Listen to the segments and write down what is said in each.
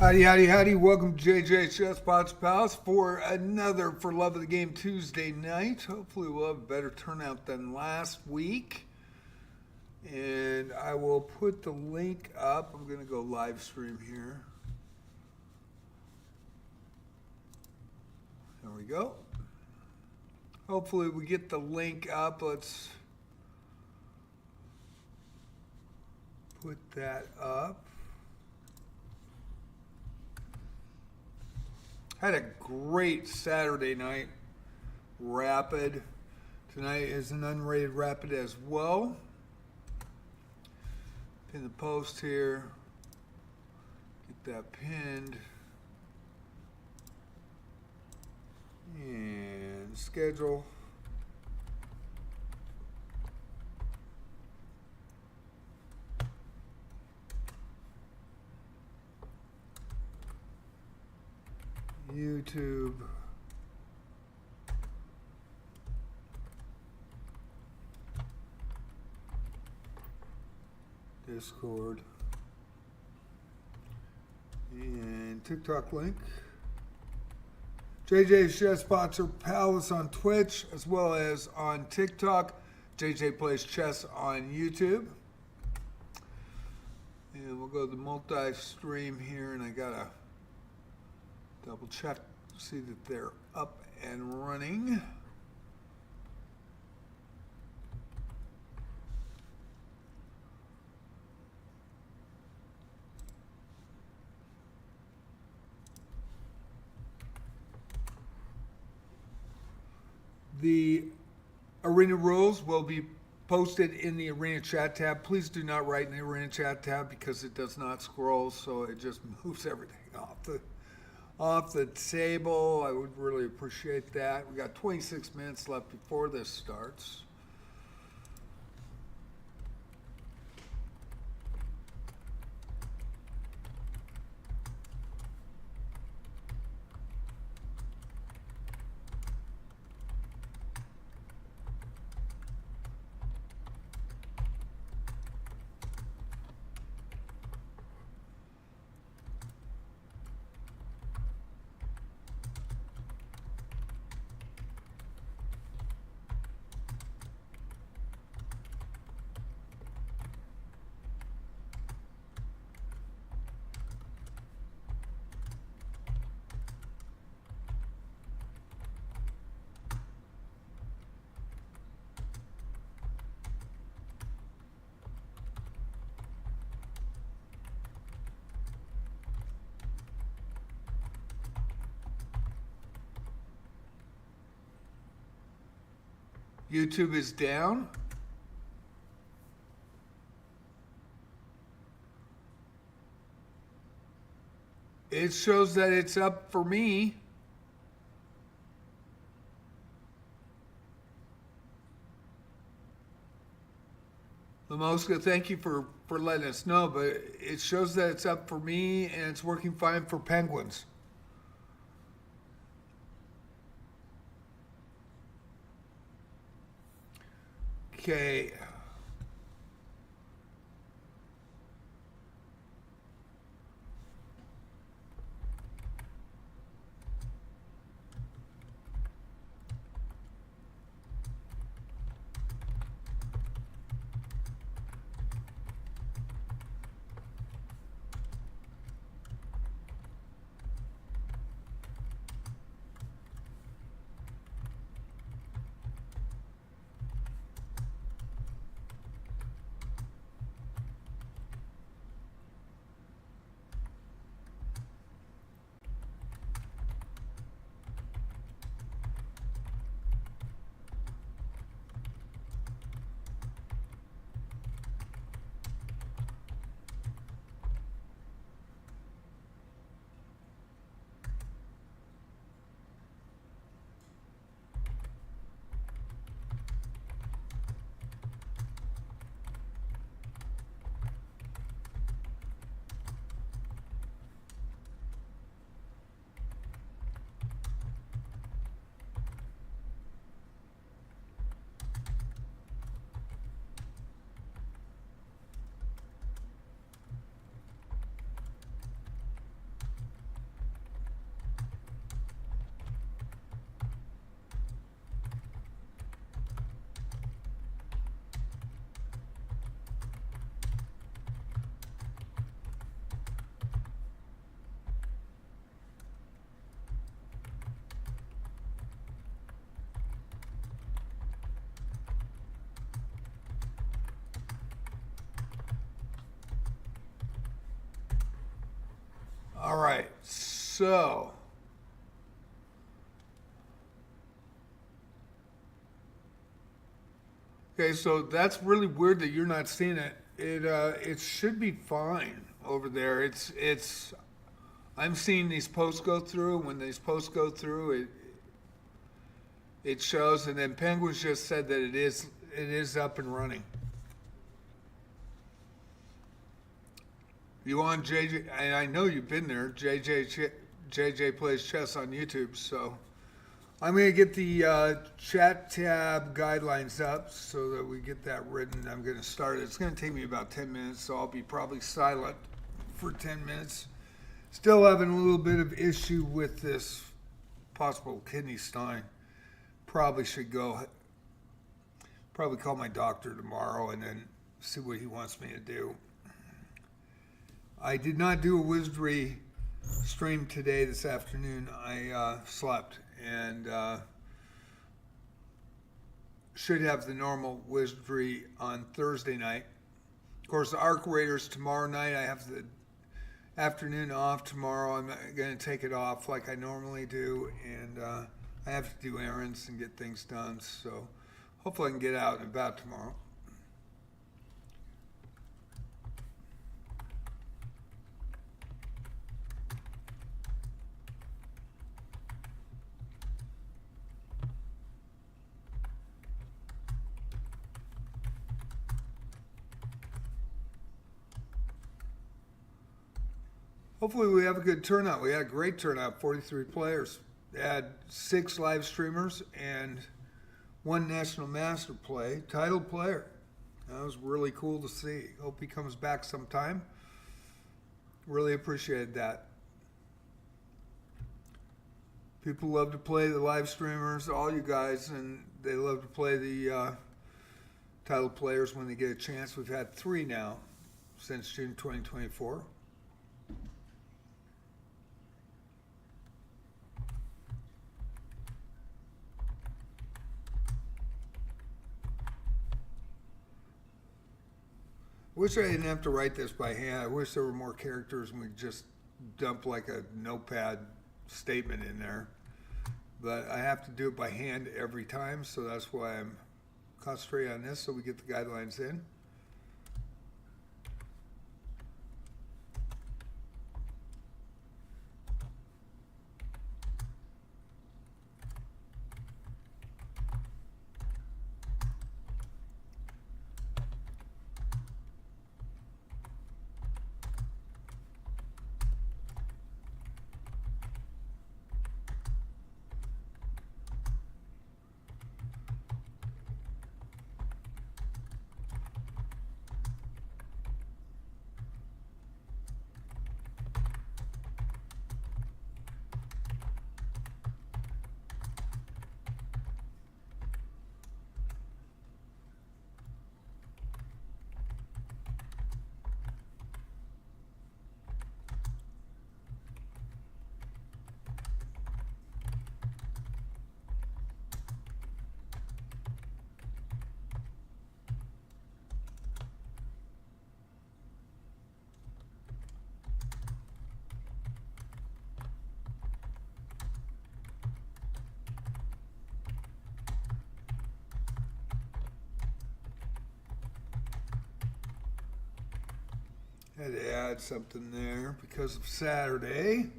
Howdy, howdy, howdy. Welcome to JJ Chess Pots Palace for another For Love of the Game Tuesday night. Hopefully we'll have a better turnout than last week. And I will put the link up. I'm going to go live stream here. There we go. Hopefully we get the link up. Let's put that up. Had a great Saturday night rapid. Tonight is an unrated rapid as well. Pin the post here. Get that pinned. And schedule. YouTube. Discord. And TikTok link. JJ's Chess Pots Palace on Twitch as well as on TikTok. JJ Plays Chess on YouTube. And we'll go to the multi-stream here, and I gotta double check, see that they're up and running. The Arena rules will be posted in the Arena chat tab. Please do not write in the Arena chat tab because it does not scroll, so it just moves everything off the table. I would really appreciate that. We got 26 minutes left before this starts. YouTube is down. It shows that it's up for me. Lamoska, thank you for letting us know, but it shows that it's up for me and it's working fine for Penguins. Okay. All right, so okay, so that's really weird that you're not seeing it. It should be fine over there. It's I'm seeing these posts go through. When these posts go through, it shows, and then Penguins just said that it is up and running. You on JJ? And I know you've been there. JJ plays chess on YouTube, so I'm gonna get the chat tab guidelines up so that we get that written. I'm gonna start it. It's gonna take me about 10 minutes, so I'll be probably silent for 10 minutes. Still having a little bit of issue with this possible kidney stone. Probably should go. Probably call my doctor tomorrow and then see what he wants me to do. I did not do a Wizardry stream today this afternoon. I slept and should have the normal Wizardry on Thursday night. Of course, the Arc Raiders tomorrow night. I have the afternoon off tomorrow. I'm going to take it off like I normally do, and I have to do errands and get things done. So hopefully I can get out and about tomorrow. Hopefully we have a good turnout. We had a great turnout, 43 players. They had 6 live streamers and 1 National Master play, title player. That was really cool to see. Hope he comes back sometime. Really appreciated that. People love to play the live streamers, all you guys, and they love to play the title players when they get a chance. We've had 3 now since June 2024. Wish I didn't have to write this by hand. I wish there were more characters and we'd just dump like a notepad statement in there. But I have to do it by hand every time, so that's why I'm concentrating on this so we get the guidelines in. Had to add something there because of Saturday.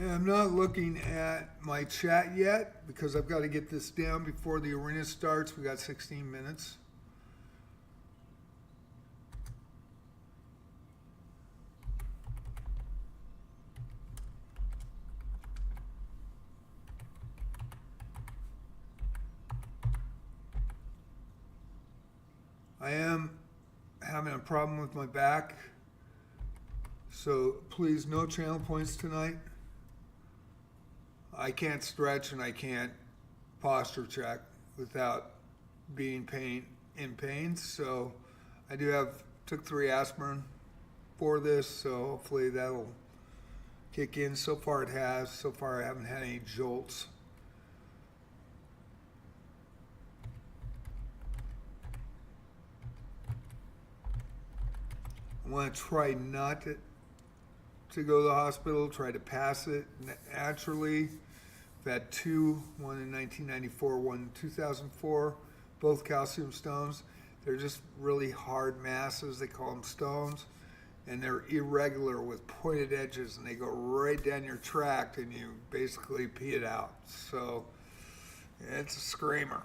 Yeah, I'm not looking at my chat yet because I've got to get this down before the arena starts. We got 16 minutes. I am having a problem with my back, so please no channel points tonight. I can't stretch and I can't posture check without being in pain. So I took 3 aspirin for this, so hopefully that'll kick in. So far it has. So far I haven't had any jolts. I want to try not to go to the hospital, try to pass it naturally. I've had 2, one in 1994, one in 2004, both calcium stones. They're just really hard masses. They call them stones. And they're irregular with pointed edges, and they go right down your tract, and you basically pee it out. So it's a screamer.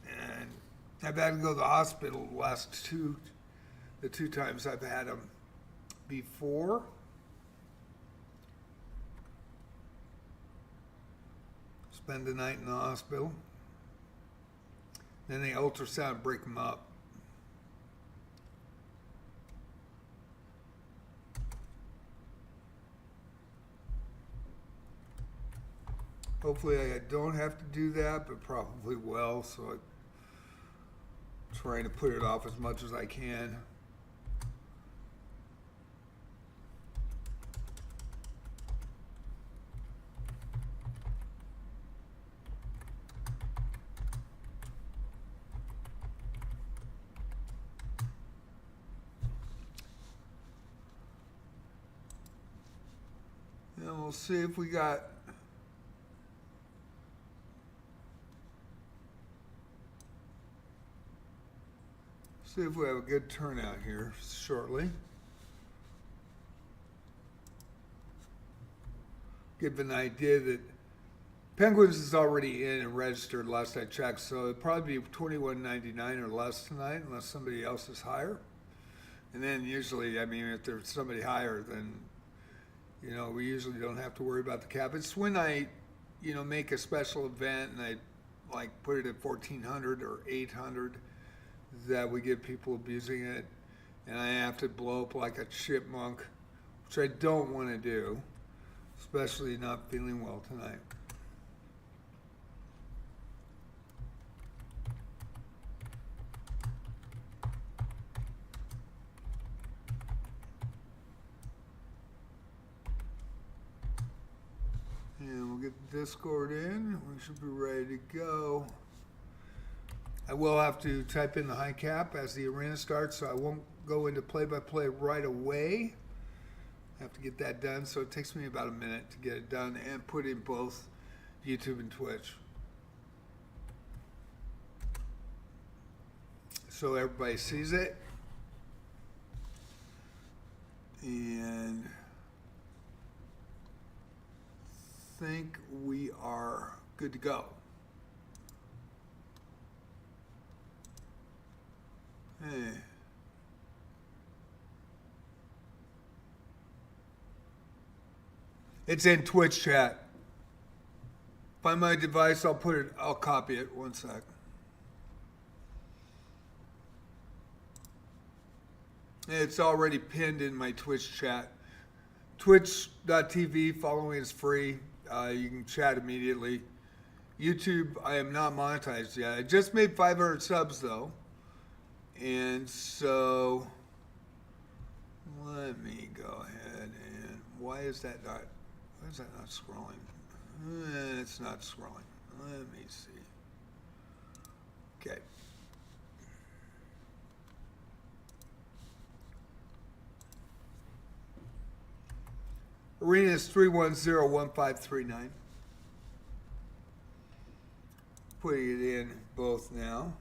And I've had to go to the hospital the 2 times I've had them before. Spend the night in the hospital. Then they ultrasound, break them up. Hopefully I don't have to do that, but probably will, so I'm trying to put it off as much as I can. And we'll see if we got have a good turnout here shortly. Give an idea that Penguins is already in and registered last I checked, so it'd probably be $21.99 or less tonight unless somebody else is higher. And then usually, I mean, if there's somebody higher, then, you know, we usually don't have to worry about the cap. It's when I, you know, make a special event and I like put it at 1,400 or 800 that we get people abusing it, and I have to blow up like a chipmunk, which I don't want to do, especially not feeling well tonight. And we'll get the Discord in. We should be ready to go. I will have to type in the high cap as the arena starts, so I won't go into play-by-play right away. I have to get that done, so it takes me about a minute to get it done and put in both YouTube and Twitch. So everybody sees it. And I think we are good to go. Hey. It's in Twitch chat. Find my device, I'll copy it. One sec. It's already pinned in my Twitch chat. Twitch.tv, following is free. You can chat immediately. YouTube, I am not monetized yet. I just made 500 subs though. And so let me go ahead and why is that not scrolling? It's not scrolling. Let me see. Okay. Arena is 310-1539. Putting it in both now.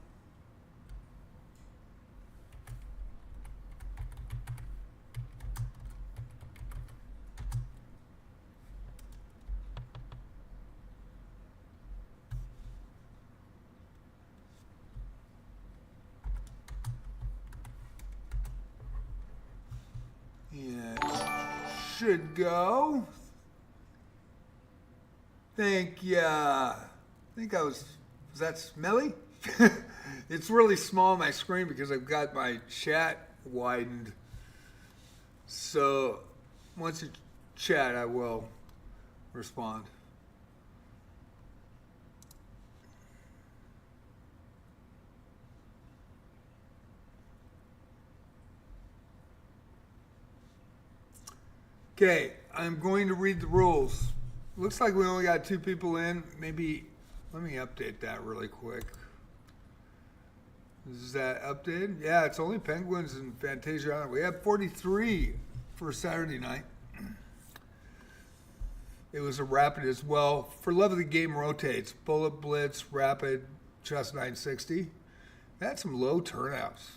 should go. Thank you. I think was that Smelly? It's really small on my screen because I've got my chat widened. So once you chat, I will respond. Okay, I'm going to read the rules. Looks like we only got 2 people in. Maybe, let me update that really quick. Is that updated? Yeah, it's only Penguins and Fantasia Island. We had 43 for Saturday night. It was a rapid as well. For love of the game rotates. Bullet, Blitz, Rapid, Chess 960. We had some low turnouts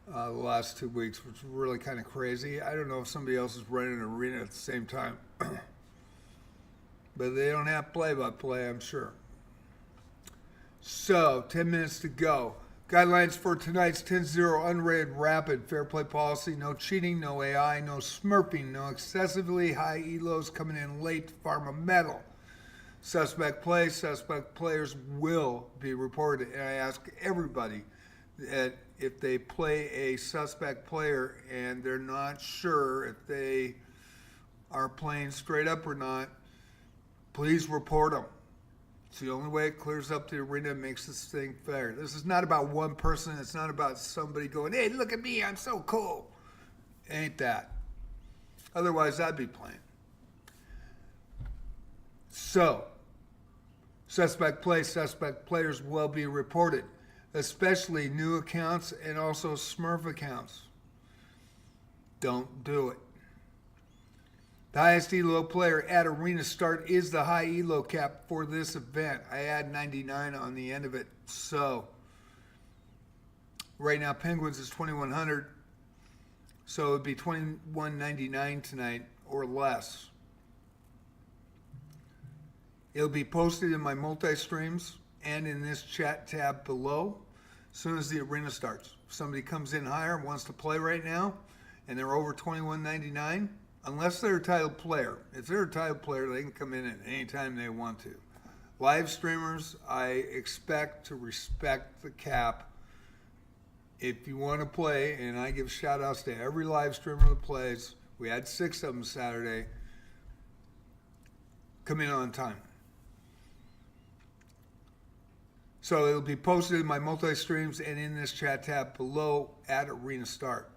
the last 2 weeks, which was really kind of crazy. I don't know if somebody else is running an arena at the same time. But they don't have play-by-play, I'm sure. So, 10 minutes to go. Guidelines for tonight's 10-0 unrated rapid fair play policy. No cheating, no AI, no smurfing, no excessively high elos coming in late to farm a medal. Suspect play, suspect players will be reported. And I ask everybody that if they play a suspect player and they're not sure if they are playing straight up or not, please report them. It's the only way it clears up the arena and makes this thing fair. This is not about one person. It's not about somebody going, hey, look at me, I'm so cool. Ain't that. Otherwise, I'd be playing. So, suspect play, suspect players will be reported, especially new accounts and also Smurf accounts. Don't do it. The highest Elo player at arena start is the high Elo cap for this event. I add 99 on the end of it. So, right now Penguins is 2100. So it would be 2199 tonight or less. It'll be posted in my multi-streams and in this chat tab below as soon as the arena starts. If somebody comes in higher and wants to play right now and they're over 2199, unless they're a titled player. If they're a titled player, they can come in at any time they want to. Live streamers, I expect to respect the cap. If you want to play, and I give shout outs to every live streamer that plays, we had 6 of them Saturday, come in on time. So it'll be posted in my multi-streams and in this chat tab below at arena start.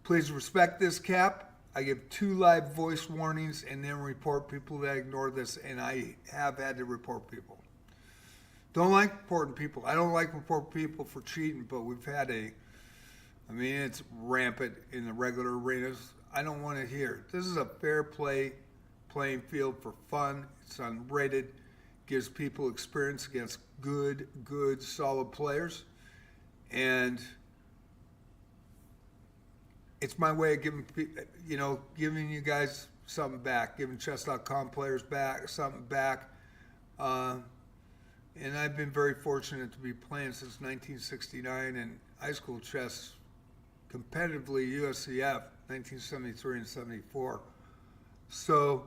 Please respect this cap. I give 2 live voice warnings and then report people that ignore this, and I have had to report people. Don't like reporting people. I don't like reporting people for cheating, but we've had it's rampant in the regular arenas. I don't want to hear it. This is a fair play playing field for fun. It's unrated, gives people experience against good, solid players, and it's my way of giving you guys something back, giving chess.com players something back. And I've been very fortunate to be playing since 1969 in high school chess competitively, USCF, 1973 and 74. So,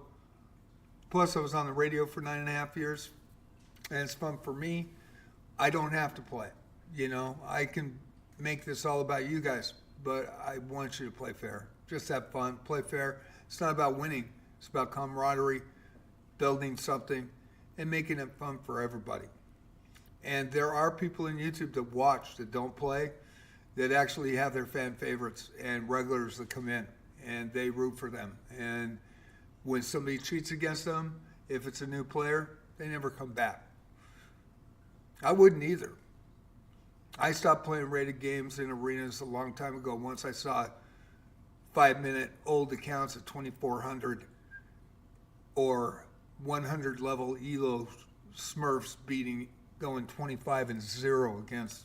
plus I was on the radio for 9.5 years, and it's fun for me. I don't have to play. I can make this all about you guys. But I want you to play fair. Just have fun, play fair. It's not about winning. It's about camaraderie, building something, and making it fun for everybody. And there are people in YouTube that watch that don't play, that actually have their fan favorites and regulars that come in, and they root for them. And when somebody cheats against them, if it's a new player, they never come back. I wouldn't either. I stopped playing rated games in arenas a long time ago once I saw 5-minute old accounts at 2400 or 100 level Elo Smurfs going 25-0 against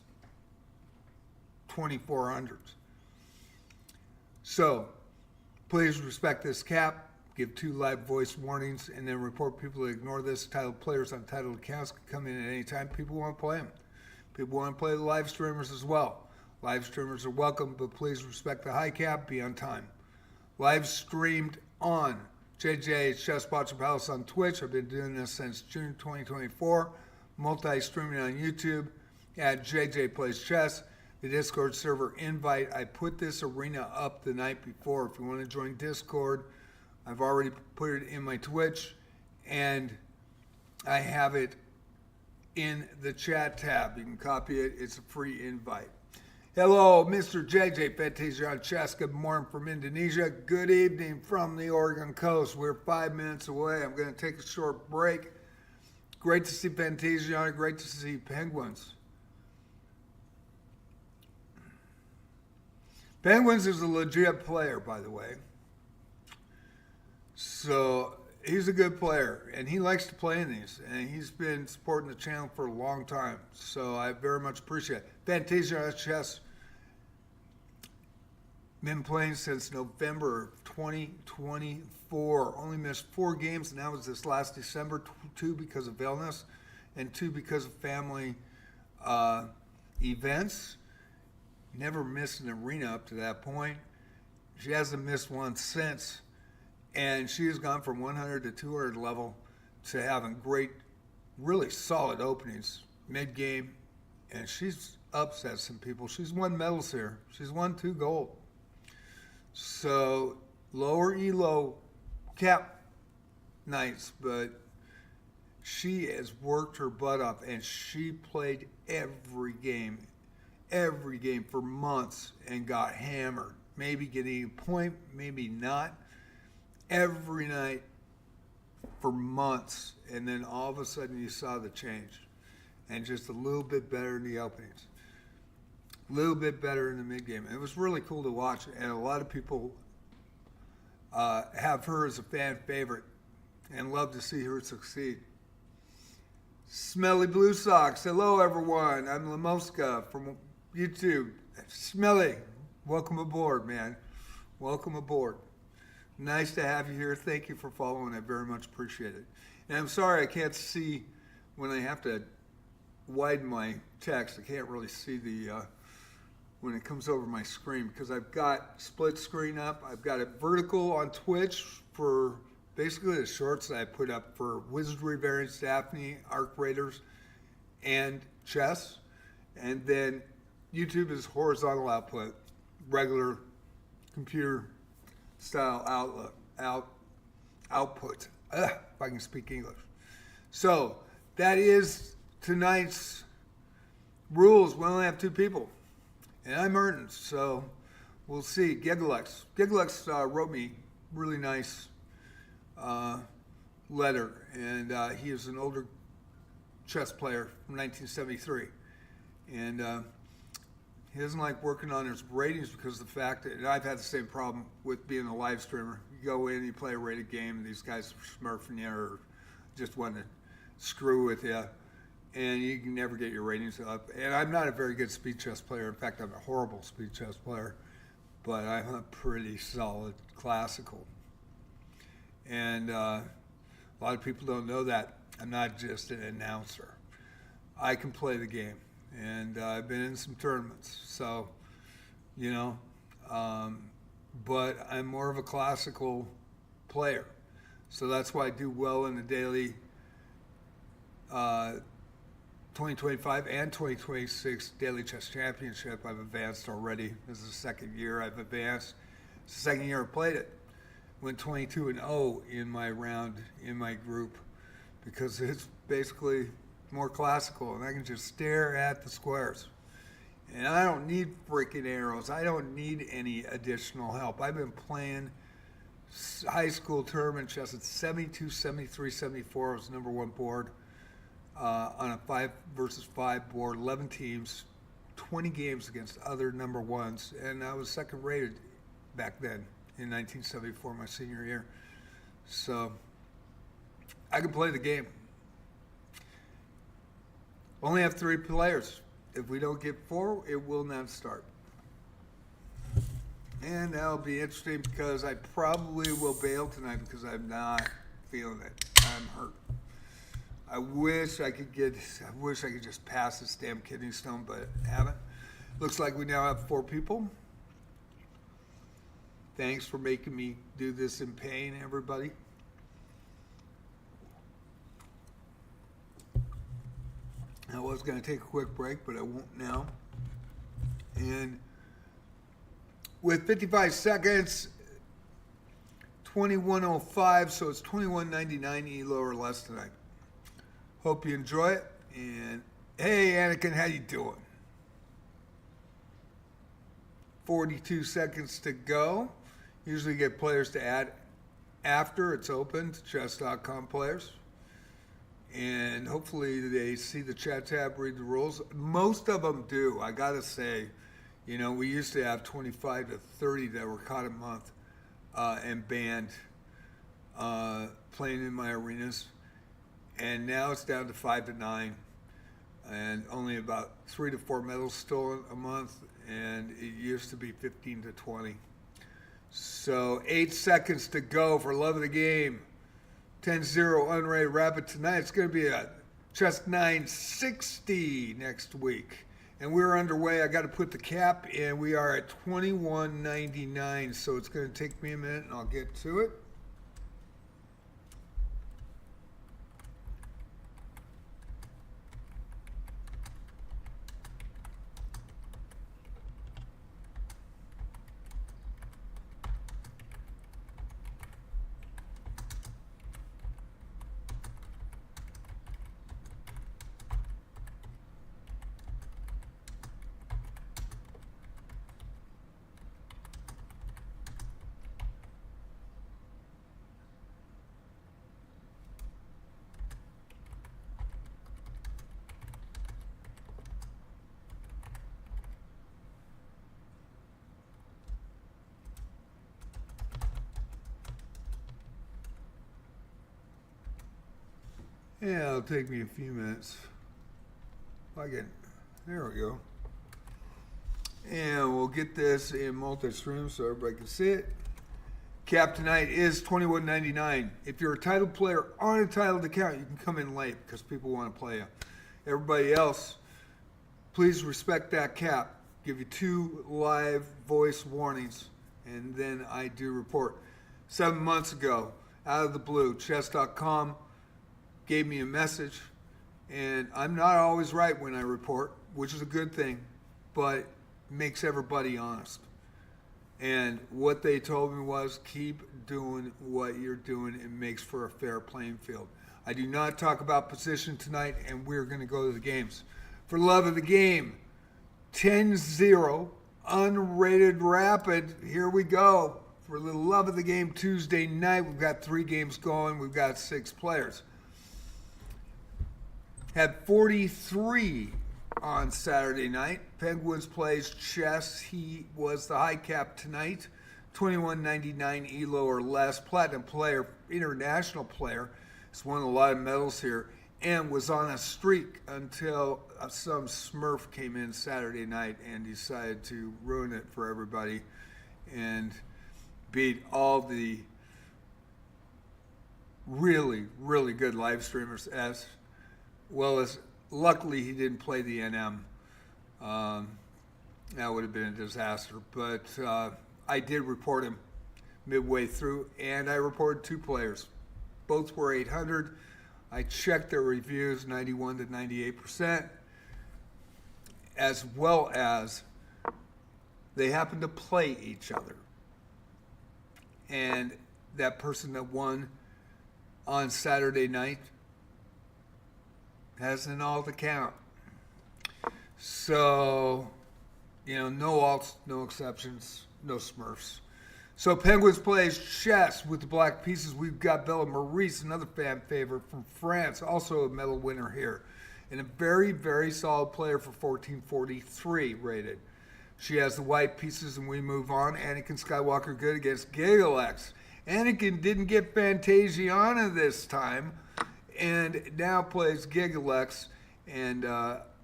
2400s. So please respect this cap, give 2 live voice warnings, and then report people that ignore this. Titled players on titled accounts can come in at any time. People want to play them. People want to play the live streamers as well. Live streamers are welcome, but please respect the high cap, be on time. live streamed on JJ's Chess Boxer Palace on Twitch. I've been doing this since June 2024. Multi-streaming on YouTube at JJ Plays Chess. The Discord server invite. I put this arena up the night before. If you want to join Discord, I've already put it in my Twitch, and I have it in the chat tab. You can copy it. It's a free invite. Hello, Mr. JJ Fantasia on Chess. Good morning from Indonesia. Good evening from the Oregon coast. We're 5 minutes away. I'm going to take a short break. Great to see Fantasia. Great to see Penguins. Penguins is a legit player, by the way. So he's a good player, and he likes to play in these, and he's been supporting the channel for a long time. So I very much appreciate it. Fantasia Chess, been playing since November of 2024. Only missed 4 games, and that was this last December. 2 because of illness, and 2 because of family events. Never missed an arena up to that point. She hasn't missed one since. And she has gone from 100 to 200 level to having great, really solid openings mid-game. And she's upset some people. She's won medals here. She's won 2 gold. So lower Elo Cap nights, but she has worked her butt off, and she played every game for months and got hammered. Maybe getting a point, maybe not. Every night for months, and then all of a sudden you saw the change, and just a little bit better in the openings, a little bit better in the mid game. It was really cool to watch, and a lot of people have her as a fan favorite and love to see her succeed. Smelly Blue Socks, hello everyone. I'm Lamoska from YouTube. Smelly, welcome aboard, man. Welcome aboard. Nice to have you here. Thank you for following. I very much appreciate it. And I'm sorry I can't see when I have to widen my text. I can't really see the when it comes over my screen because I've got split screen up. I've got it vertical on Twitch for basically the shorts that I put up for Wizardry Variants, Daphne, Arc Raiders, and Chess. And then YouTube is horizontal output, regular computer style output. If I can speak English. So that is tonight's rules. We only have 2 people, and I'm Mertens, so we'll see. Gigalux wrote me really nice letter, and he is an older chess player from 1973, and he doesn't like working on his ratings because of the fact that, and I've had the same problem with being a live streamer. You go in, you play a rated game, and these guys are smurfing you or just want to screw with you, and you can never get your ratings up. And I'm not a very good speed chess player. In fact, I'm a horrible speed chess player, but I'm a pretty solid classical. And a lot of people don't know that. I'm not just an announcer. I can play the game. And I've been in some tournaments, so, you know, but I'm more of a classical player. So that's why I do well in the daily 2025 and 2026 Daily Chess Championship. I've advanced already. This is the 2nd year I've advanced. It's the 2nd year I played it. Went 22-0 in my round, in my group, because it's basically more classical, and I can just stare at the squares. And I don't need freaking arrows. I don't need any additional help. I've been playing high school tournament chess at 72, 73, 74. I was number 1 board on a 5 versus 5 board, 11 teams, 20 games against other number 1s, and I was 2nd rated back then in 1974, my senior year. So I can play the game. Only have 3 players. If we don't get 4, it will not start. And that'll be interesting because I probably will bail tonight because I'm not feeling it. I'm hurt. I wish I could just pass this damn kidney stone, but I haven't. Looks like we now have 4 people. Thanks for making me do this in pain, everybody. I was going to take a quick break, but I won't now. And with 55 seconds, 21:05, so it's 21.99 Elo or less tonight. Hope you enjoy it. And hey, Anakin, how you doing? 42 seconds to go. Usually get players to add after it's open to chess.com players. And hopefully they see the chat tab, read the rules. Most of them do, I gotta say. You know, we used to have 25 to 30 that were caught a month and banned playing in my arenas. And now it's down to 5 to 9. And only about 3 to 4 medals stolen a month. And it used to be 15 to 20. So 8 seconds to go for love of the game. 10-0 Unrated Rapid tonight. It's going to be a Chess 960 next week. And we're underway. I got to put the cap in. We are at 21.99. So it's going to take me a minute and I'll get to it. Yeah, it'll take me a few minutes. There we go. And we'll get this in multi-stream so everybody can see it. Cap tonight is $21.99. If you're a titled player on a titled account, you can come in late because people want to play you. Everybody else, please respect that cap. Give you 2 live voice warnings, and then I do report. 7 months ago, out of the blue, chess.com gave me a message, and I'm not always right when I report, which is a good thing, but makes everybody honest. And what they told me was, keep doing what you're doing. It makes for a fair playing field. I do not talk about position tonight, and we're going to go to the games. For love of the game, 10-0, unrated rapid. Here we go. For the love of the game, Tuesday night, we've got 3 games going. We've got 6 players. Had 43 on Saturday night. Penguins plays chess. He was the high cap tonight. 21.99 Elo or less. Platinum player, international player. He's won a lot of medals here and was on a streak until some smurf came in Saturday night and decided to ruin it for everybody and beat all the really, really good live streamers as well as, luckily he didn't play the NM. That would have been a disaster. But I did report him midway through, and I reported 2 players. Both were 800. I checked their reviews, 91 to 98%, as well as they happened to play each other. And that person that won on Saturday night has an alt account. So, no alts, no exceptions, no smurfs. So Penguins plays chess with the black pieces. We've got Bella Maurice, another fan favorite from France, also a medal winner here. And a very, very solid player for 1443 rated. She has the white pieces and we move on. Anakin Skywalker good against Gigalex. Anakin didn't get Fantasiana this time and now plays Gigalex, and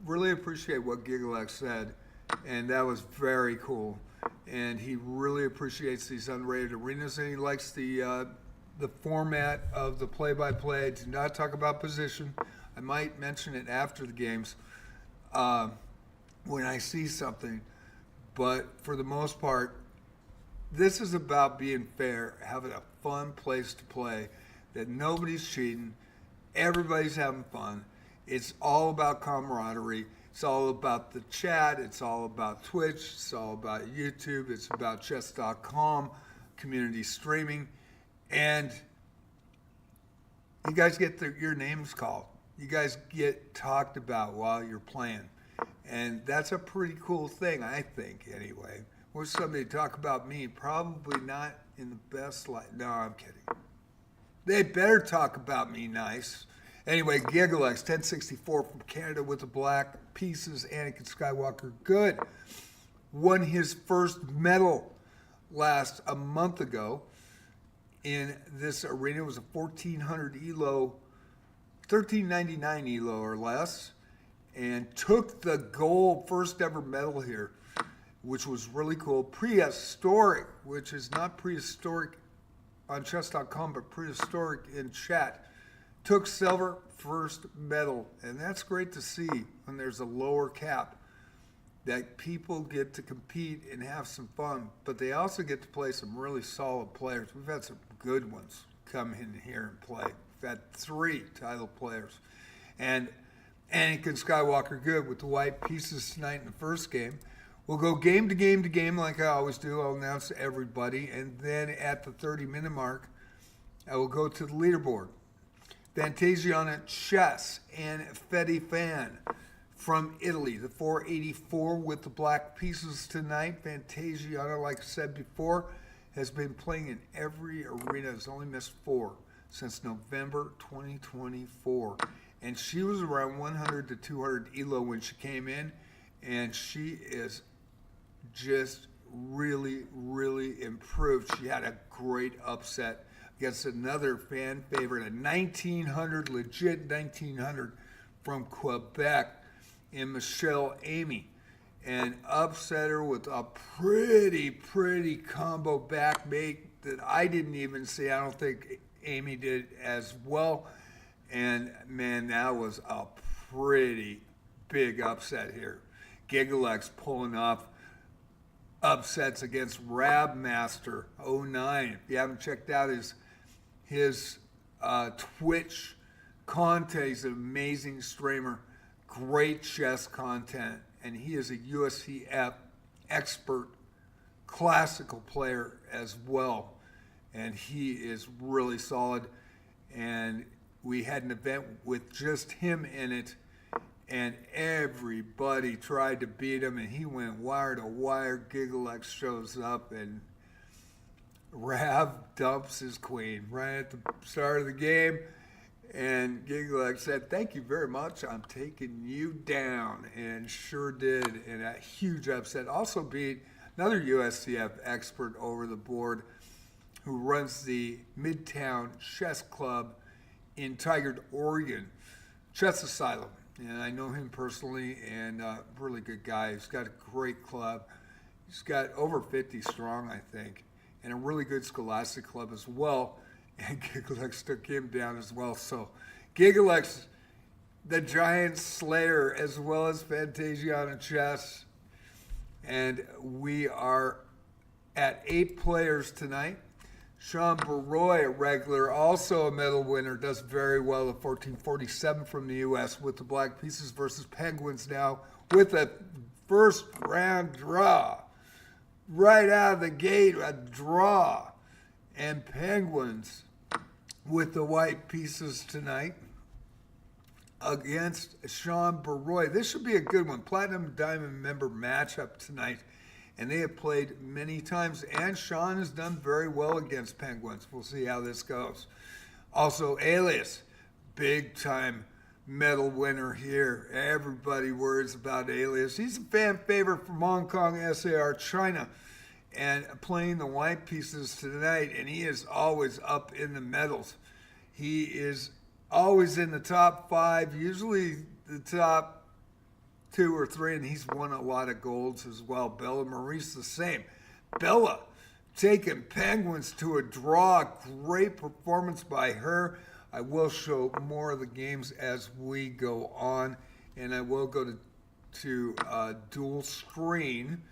really appreciate what Gigalex said, and that was very cool. And he really appreciates these unrated arenas, and he likes the format of the play-by-play. Do not talk about position. I might mention it after the games when I see something, but for the most part, this is about being fair, having a fun place to play, that nobody's cheating, everybody's having fun. It's all about camaraderie. It's all about the chat. It's all about Twitch. It's all about YouTube. It's about chess.com, community streaming. And you guys get your names called. You guys get talked about while you're playing. And that's a pretty cool thing, I think, anyway. Or somebody talk about me, probably not in the best light. No, I'm kidding. They better talk about me nice. Anyway, Gigalex, 1064 from Canada with the black pieces. Anakin Skywalker, good. Won his first medal a month ago in this arena. It was a 1400 Elo, 1399 Elo or less, and took the gold first ever medal here, which was really cool. Prehistoric, which is not prehistoric on chess.com, but prehistoric in chat. Took silver, first medal, and that's great to see when there's a lower cap, that people get to compete and have some fun, but they also get to play some really solid players. We've had some good ones come in here and play. We've had 3 title players. And Anakin Skywalker good with the white pieces tonight in the first game. We'll go game to game to game like I always do. I'll announce to everybody, and then at the 30-minute mark, I will go to the leaderboard. Fantasiana Chess and Fetty Fan from Italy, the 484 with the black pieces tonight. Fantasiana, like I said before, has been playing in every arena. Has only missed 4 since November 2024. And she was around 100 to 200 Elo when she came in, and she is just really, really improved. She had a great upset against another fan favorite, a 1900, legit 1900 from Quebec in Michelle Amy, and upset her with a pretty combo backmate that I didn't even see. I don't think Amy did as well. And man, that was a pretty big upset here. Gigalex pulling off upsets against Rabmaster 09. If you haven't checked out his Twitch content, he's an amazing streamer, great chess content, and he is a USCF expert classical player as well, and he is really solid. And we had an event with just him in it, and everybody tried to beat him, and he went wire to wire. Gigalex shows up, and Rav dumps his queen right at the start of the game, and Gigalex said, "Thank you very much, I'm taking you down," and sure did, and a huge upset. Also beat another USCF expert over the board who runs the Midtown Chess Club in Tigard, Oregon, Chess Asylum. And I know him personally, and a really good guy. He's got a great club. He's got over 50 strong, I think, and a really good Scholastic club as well. And Gigalex took him down as well. So Gigalex, the giant slayer, as well as Fantasiana Chess. And we are at 8 players tonight. Sean Baroy, a regular, also a medal winner, does very well at 1447 from the U.S. with the black pieces versus Penguins now with a first round draw. Right out of the gate, a draw. And Penguins with the white pieces tonight against Sean Baroy. This should be a good one. Platinum Diamond member matchup tonight. And they have played many times, and Sean has done very well against Penguins. We'll see how this goes. Also, Alias, big-time medal winner here. Everybody worries about Alias. He's a fan favorite from Hong Kong, SAR, China, and playing the white pieces tonight, and he is always up in the medals. He is always in the top 5, usually the top 2 or 3, and he's won a lot of golds as well. Bella Maurice the same. Bella taking Penguins to a draw. Great performance by her. I will show more of the games as we go on, and I will go to dual screen.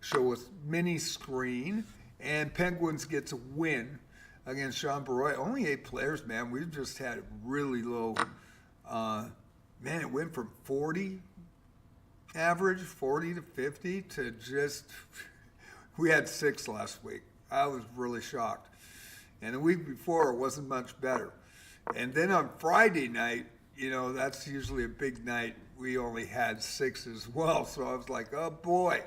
show a mini screen, and Penguins gets a win against Chambéry. Only 8 players, man. We've just had really low. Man, it went from 40 average, 40 to 50 to just. We had 6 last week. I was really shocked. And the week before, it wasn't much better. And then on Friday night, that's usually a big night. We only had 6 as well. So I was like, oh boy.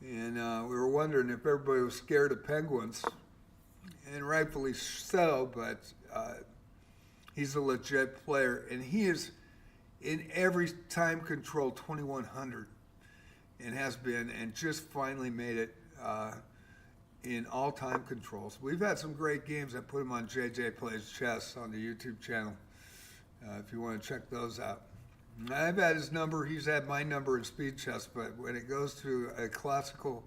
And we were wondering if everybody was scared of Penguins. And rightfully so, but he's a legit player. And he is in every time control 2100 and has been, and just finally made it in all time controls. We've had some great games. I put him on JJ Plays Chess on the YouTube channel if you want to check those out. I've had his number. He's had my number in speed chess, but when it goes to a classical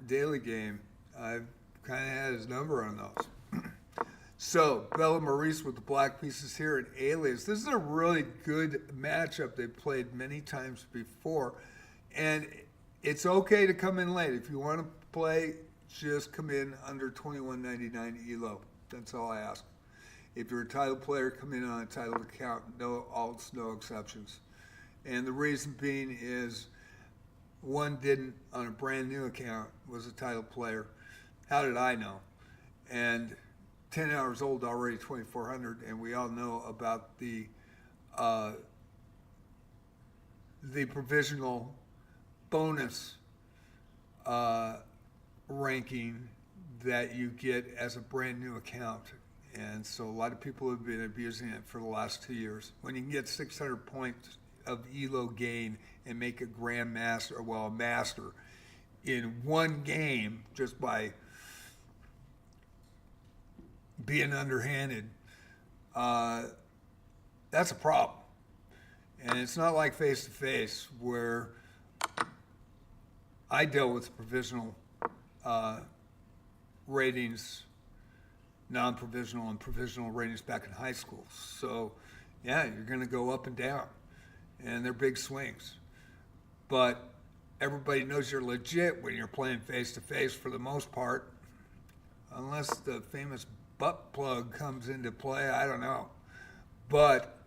daily game, I've kind of had his number on those. So, Bella Maurice with the black pieces here and Alias. This is a really good matchup. They've played many times before. And it's okay to come in late. If you want to play, just come in under 21.99 Elo. That's all I ask. If you're a title player, come in on a title account. No alts, no exceptions. And the reason being is one didn't on a brand new account, was a title player. How did I know? And 10 hours old already, 2,400, and we all know about the provisional bonus ranking that you get as a brand new account. And so a lot of people have been abusing it for the last 2 years. When you can get 600 points of Elo gain and make a grandmaster, a master, in one game just by being underhanded, that's a problem. And it's not like face-to-face where I dealt with provisional ratings, non-provisional and provisional ratings back in high school. So, yeah, you're going to go up and down, and they're big swings. But everybody knows you're legit when you're playing face-to-face for the most part, unless the famous butt plug comes into play, I don't know. But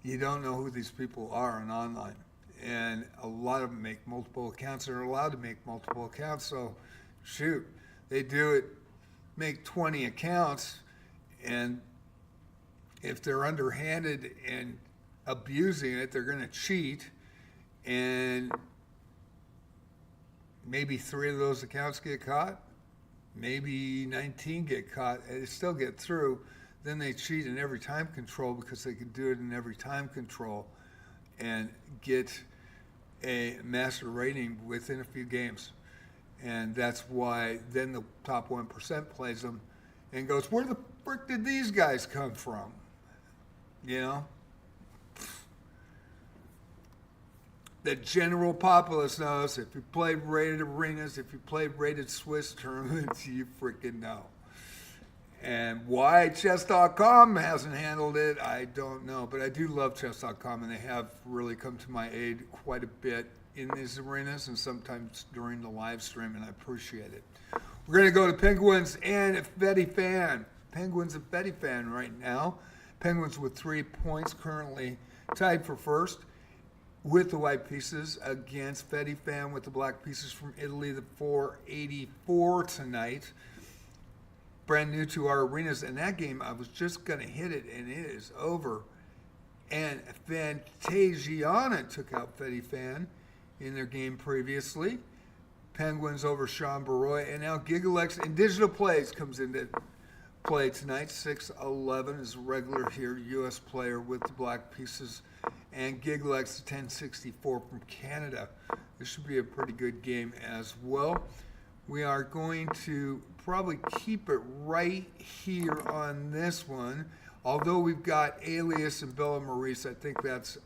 you don't know who these people are on online. And a lot of them make multiple accounts. They're allowed to make multiple accounts. So, shoot, they do it, make 20 accounts, and if they're underhanded and abusing it, they're going to cheat, and maybe 3 of those accounts get caught, maybe 19 get caught, and they still get through. Then they cheat in every time control because they can do it in every time control and get a master rating within a few games. And that's why then the top 1% plays them and goes, where the frick did these guys come from? You know? The general populace knows. If you played rated arenas, if you played rated Swiss tournaments, you freaking know. And why chess.com hasn't handled it, I don't know. But I do love chess.com, and they have really come to my aid quite a bit in these arenas and sometimes during the live stream, and I appreciate it. We're going to go to Penguins and Fetty Fan. Penguins and Fetty Fan right now. Penguins with 3 points, currently tied for first with the white pieces against Fetty Fan with the black pieces from Italy, the 484 tonight. Brand new to our arenas, and that game I was just going to hit it, and it is over. And Fantasiana took out Fetty Fan in their game previously. Penguins over Chambéry, and now Gigalex in digital plays comes into play tonight. 6'11" is a regular here, U.S. player with the black pieces, and Gigalex 1064 from Canada. This should be a pretty good game as well. We are going to probably keep it right here on this one. Although we've got Alias and Bella Maurice, I think that's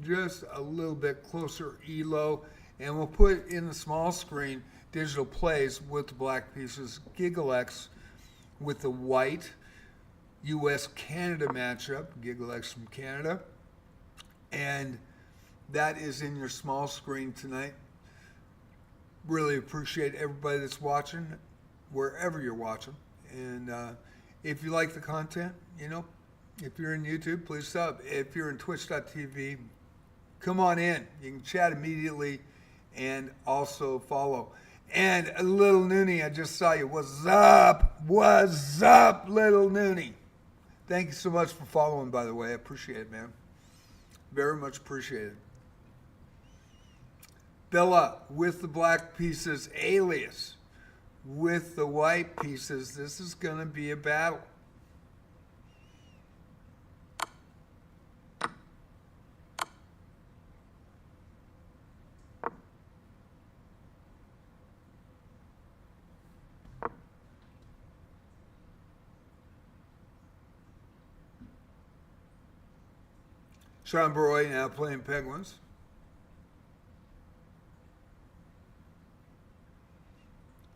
just a little bit closer Elo. And we'll put in the small screen digital plays with the black pieces. Gigalex with the white U.S.-Canada matchup. Gigalex from Canada. And that is in your small screen tonight. Really appreciate everybody that's watching, wherever you're watching. And if you like the content, if you're in YouTube, please sub. If you're in twitch.tv, come on in. You can chat immediately and also follow. And Little Noonie, I just saw you. What's up? What's up, Little Noonie? Thank you so much for following, by the way. I appreciate it, man. Very much appreciated. Bella with the black pieces, Alias with the white pieces. This is going to be a battle. Sean Baroy now playing Penguins.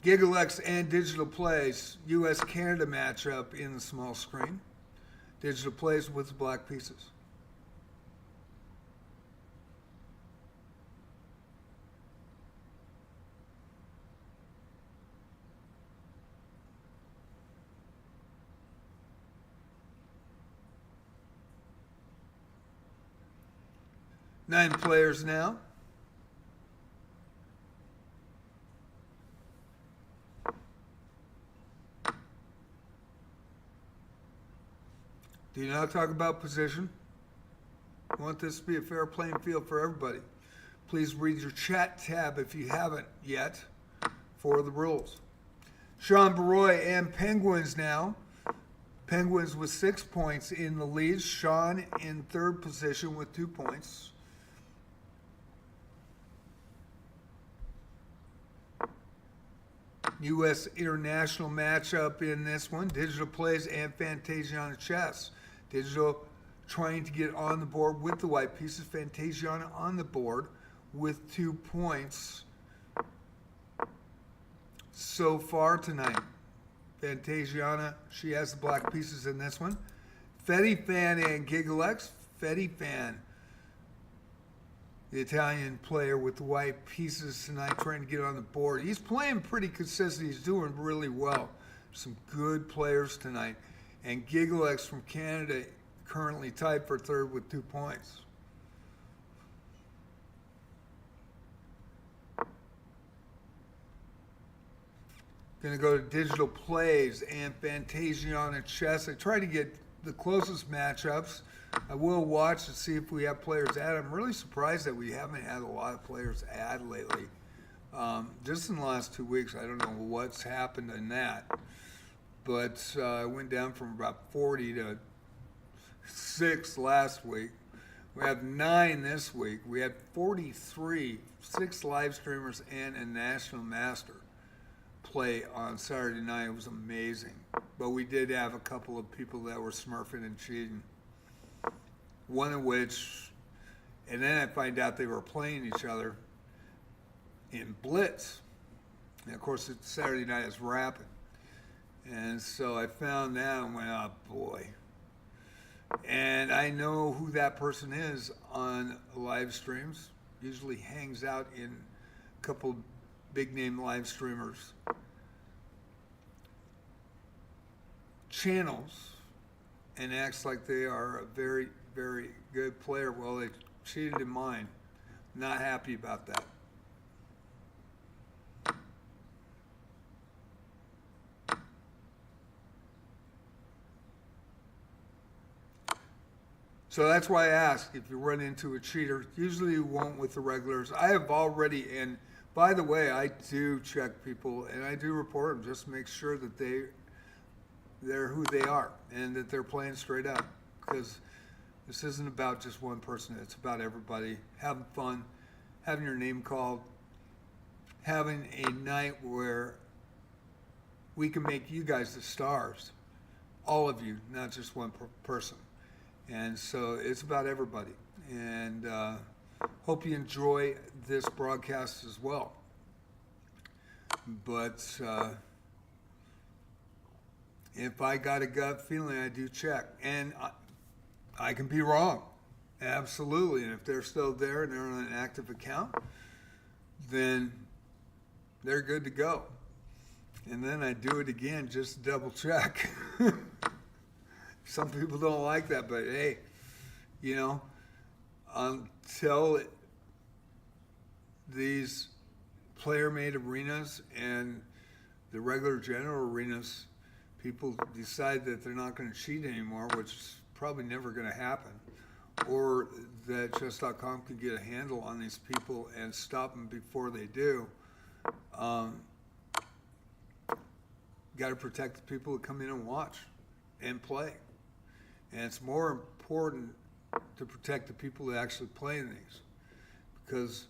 Gigalex and Digital Plays, U.S.-Canada matchup in the small screen. Digital Plays with the black pieces. Nine players now. Do not talk about position. I want this to be a fair playing field for everybody. Please read your chat tab if you haven't yet for the rules. Sean Baroy and Penguins now. Penguins with 6 points in the lead. Sean in third position with 2 points. U.S. international matchup in this one. Digital Plays and Fantasiana Chess. Digital trying to get on the board with the white pieces. Fantasiana on the board with 2 points so far tonight. Fantasiana, she has the black pieces in this one. Fetty Fan and Gigalex. Fetty Fan, the Italian player with the white pieces tonight, trying to get on the board. He's playing pretty consistent. He's doing really well. Some good players tonight. And Gigalex from Canada currently tied for third with 2 points. Going to go to Digital Plays and Fantasiana Chess. I try to get the closest matchups. I will watch to see if we have players add. I'm really surprised that we haven't had a lot of players add lately. Just in the last 2 weeks, I don't know what's happened in that. But I went down from about 40 to 6 last week. We have 9 this week. We had 43, 6 live streamers and a national master play on Saturday night. It was amazing. But we did have a couple of people that were smurfing and cheating. One of which, and then I find out they were playing each other in Blitz. And of course, it's Saturday night is rapping. And so I found that and went, oh boy. And I know who that person is on live streams. Usually hangs out in a couple big name live streamers channels and acts like they are a very, very good player. Well, they cheated in mine. Not happy about that. So that's why I ask if you run into a cheater. Usually you won't with the regulars. I have already, and by the way, I do check people and I do report them just to make sure that they're who they are and that they're playing straight up. Because this isn't about just one person. It's about everybody having fun, having your name called, having a night where we can make you guys the stars. All of you, not just one person. And so it's about everybody. And hope you enjoy this broadcast as well. But if I got a gut feeling, I do check. And I can be wrong. Absolutely. And if they're still there and they're on an active account, then they're good to go. And then I do it again just to double check. Some people don't like that, but hey, you know, until these player-made arenas and the regular general arenas, people decide that they're not going to cheat anymore, which is probably never going to happen, or that chess.com can get a handle on these people and stop them before they do. Got to protect the people that come in and watch and play. And it's more important to protect the people that actually play in these, because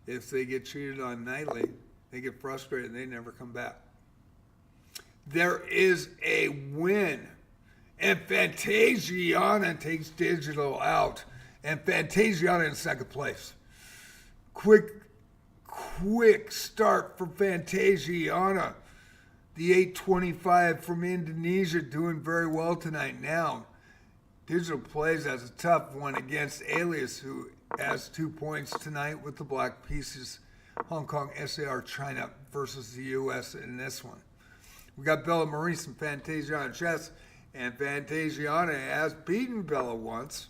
if they get cheated on nightly, they get frustrated and they never come back. There is a win, and Fantasiana takes Digital out, and Fantasiana in second place. Quick start for Fantasiana. The 825 from Indonesia doing very well tonight. Now, Digital plays as a tough one against Alias, who has 2 points tonight with the black pieces. Hong Kong, SAR, China versus the U.S. in this one. We got Bella Maurice and Fantasiana chess, and Fantasiana has beaten Bella once.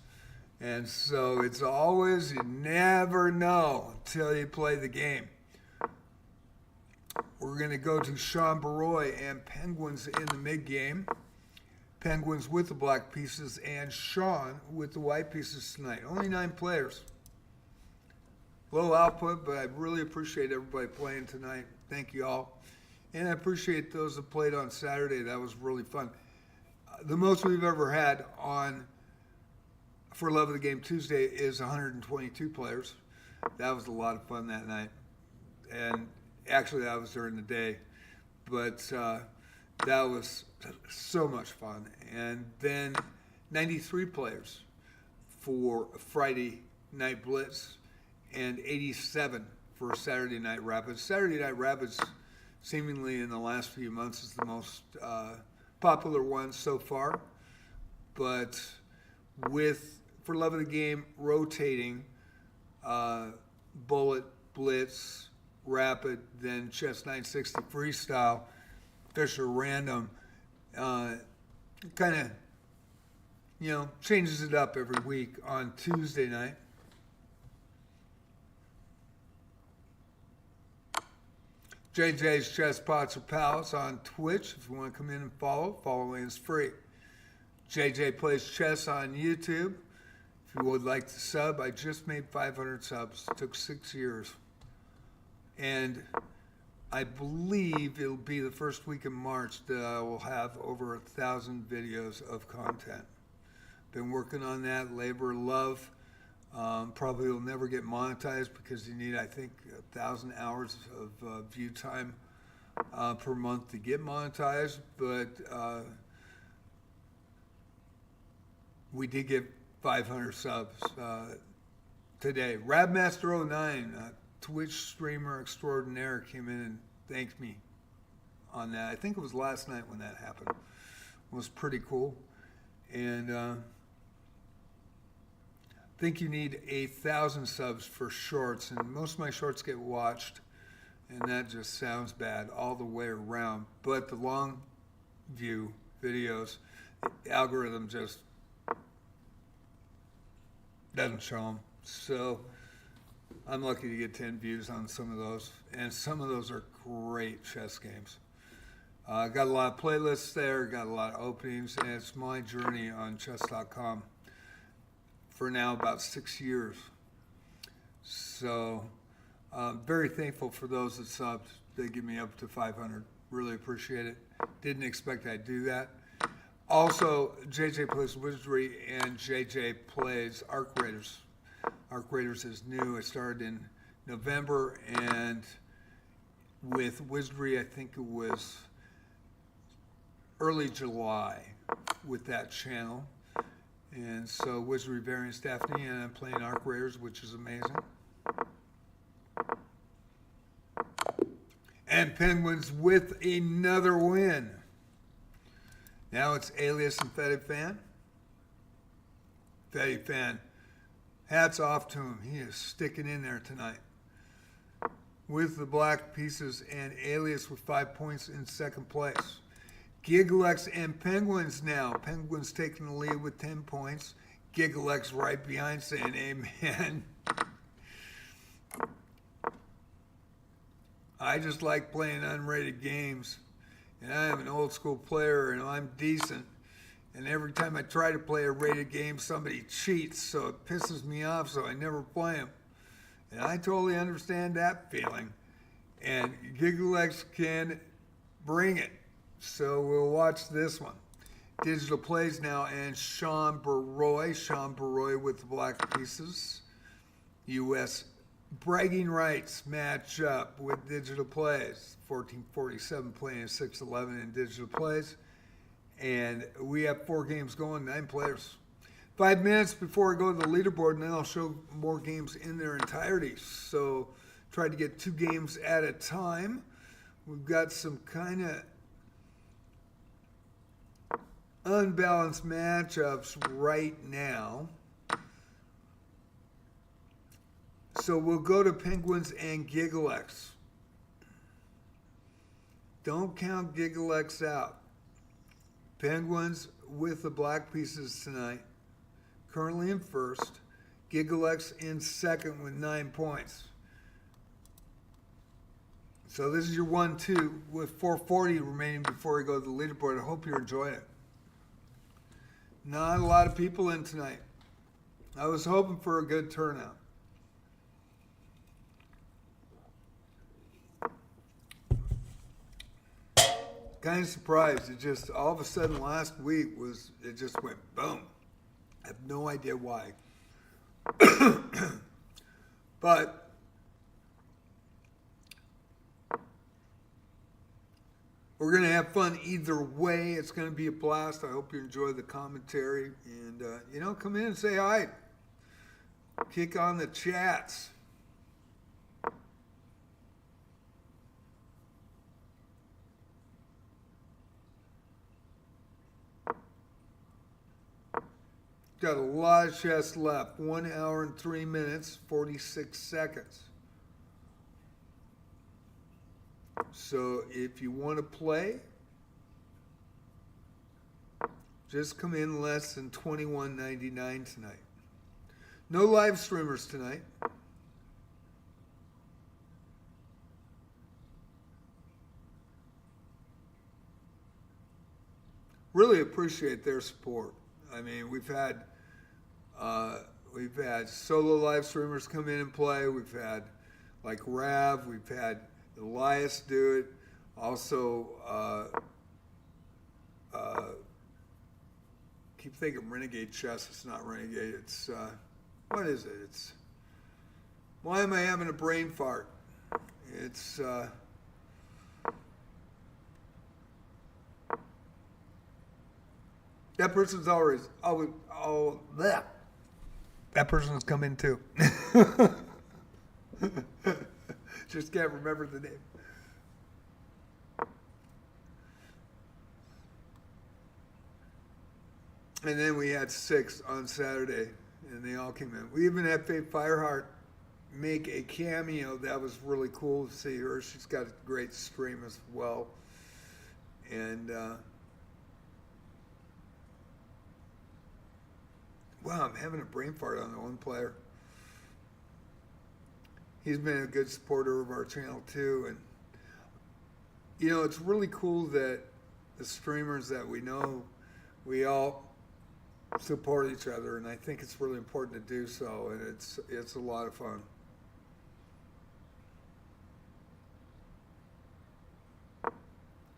And so it's always, you never know until you play the game. We're going to go to Sean Baroy and Penguins in the mid-game. Penguins with the black pieces and Sean with the white pieces tonight. Only 9 players. Low output, but I really appreciate everybody playing tonight. Thank you all. And I appreciate those that played on Saturday. That was really fun. The most we've ever had on For Love of the Game Tuesday is 122 players. That was a lot of fun that night. And actually, that was during the day. But that was so much fun. And then 93 players for Friday Night Blitz and 87 for Saturday Night Rapids. Saturday Night Rapids, seemingly in the last few months, is the most popular one so far. But with For Love of the Game rotating, Bullet, Blitz, Rapid, then Chess 960 Freestyle, Fisher Random, kind of, changes it up every week on Tuesday night. JJ's Chess Pots or Pals on Twitch. If you want to come in and following is free. JJ Plays Chess on YouTube. If you would like to sub, I just made 500 subs. It took 6 years. And I believe it'll be the first week in March that I will have over 1,000 videos of content. Been working on that, labor of love. Probably will never get monetized because you need, I think, 1,000 hours of view time per month to get monetized. But we did get 500 subs today. Rabmaster09, Twitch streamer extraordinaire, came in and thanked me on that. I think it was last night when that happened. It was pretty cool. And I think you need 1,000 subs for shorts, and most of my shorts get watched, and that just sounds bad all the way around. But the long view videos, the algorithm just doesn't show them. So I'm lucky to get 10 views on some of those, and some of those are great chess games. Got a lot of playlists there, got a lot of openings, and it's my journey on chess.com for now about 6 years. So very thankful for those that subbed. They give me up to 500. Really appreciate it. Didn't expect I'd do that. Also, JJ Plays Wizardry and JJ Plays Arc Raiders. Arc Raiders is new. It started in November, and with Wizardry, I think it was early July with that channel. And so Wizardry variants Daphne, and I'm playing Arc Raiders, which is amazing. And Penguins with another win. Now it's Alias and Fetty Fan. Fetty Fan, hats off to him. He is sticking in there tonight. with the black pieces, and Alias with 5 points in second place. Gigalex and Penguins now. Penguins taking the lead with 10 points. Gigalex right behind saying amen. I just like playing unrated games. And I am an old school player and I'm decent. And every time I try to play a rated game, somebody cheats. So it pisses me off, so I never play them. And I totally understand that feeling. And Gigalex can bring it. So we'll watch this one. Digital plays now, and Sean Baroy. Sean Baroy with the black pieces. U.S. bragging rights match up with digital plays. 1447 playing 611 in digital plays. And we have 4 games going, 9 players. 5 minutes before I go to the leaderboard, and then I'll show more games in their entirety. So try to get 2 games at a time. We've got some kind of unbalanced matchups right now. So we'll go to Penguins and Gigalex. Don't count Gigalex out. Penguins with the black pieces tonight, currently in first. Gigalex in second with 9 points. So this is your 1-2 with 440 remaining before we go to the leaderboard. I hope you're enjoying it. Not a lot of people in tonight. I was hoping for a good turnout. Kind of surprised. It just, all of a sudden last week it just went boom. I have no idea why. But we're going to have fun either way. It's going to be a blast. I hope you enjoy the commentary. And, come in and say hi. Kick on the chats. Got a lot of chess left. 1 hour and 3 minutes, 46 seconds. So if you want to play, just come in less than $21.99 tonight. No live streamers tonight. Really appreciate their support. I mean, we've had solo live streamers come in and play. We've had like Rav. We've had Elias do it. Also, keep thinking Renegade Chess. It's not Renegade. It's what is it? It's why am I having a brain fart? It's that person's always that person's come in too. Just can't remember the name. And then we had 6 on Saturday, and they all came in. We even had Faith Fireheart make a cameo. That was really cool to see her. She's got a great stream as well. And wow, I'm having a brain fart on the one player. He's been a good supporter of our channel too. And, it's really cool that the streamers that we know, we all support each other. And I think it's really important to do so. And it's a lot of fun.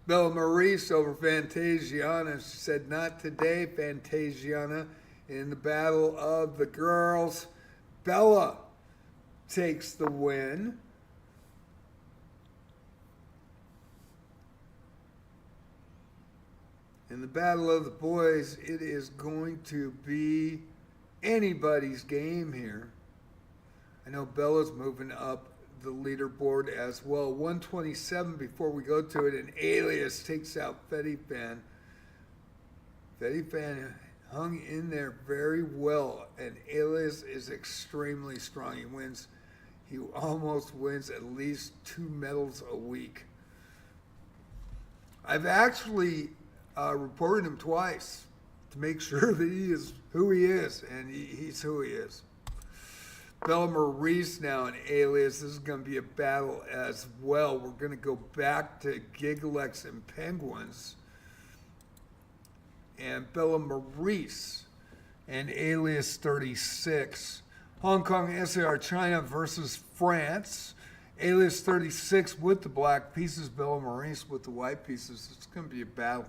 Bella Maurice over Fantasiana. She said, not today, Fantasiana. In the battle of the girls, Bella takes the win. In the battle of the boys, it is going to be anybody's game here. I know Bella's moving up the leaderboard as well. 127 before we go to it, and Alias takes out Fetty Fan. Fetty Fan hung in there very well, and Alias is extremely strong. He almost wins at least 2 medals a week. I've actually reported him twice to make sure that he is who he is, and he's who he is. Bella Maurice now in Alias. This is going to be a battle as well. We're going to go back to Gigalex and Penguins. And Bella Maurice and Alias 36. Hong Kong SAR China versus France. Alias 36 with the black pieces, Bella Maurice with the white pieces. It's going to be a battle.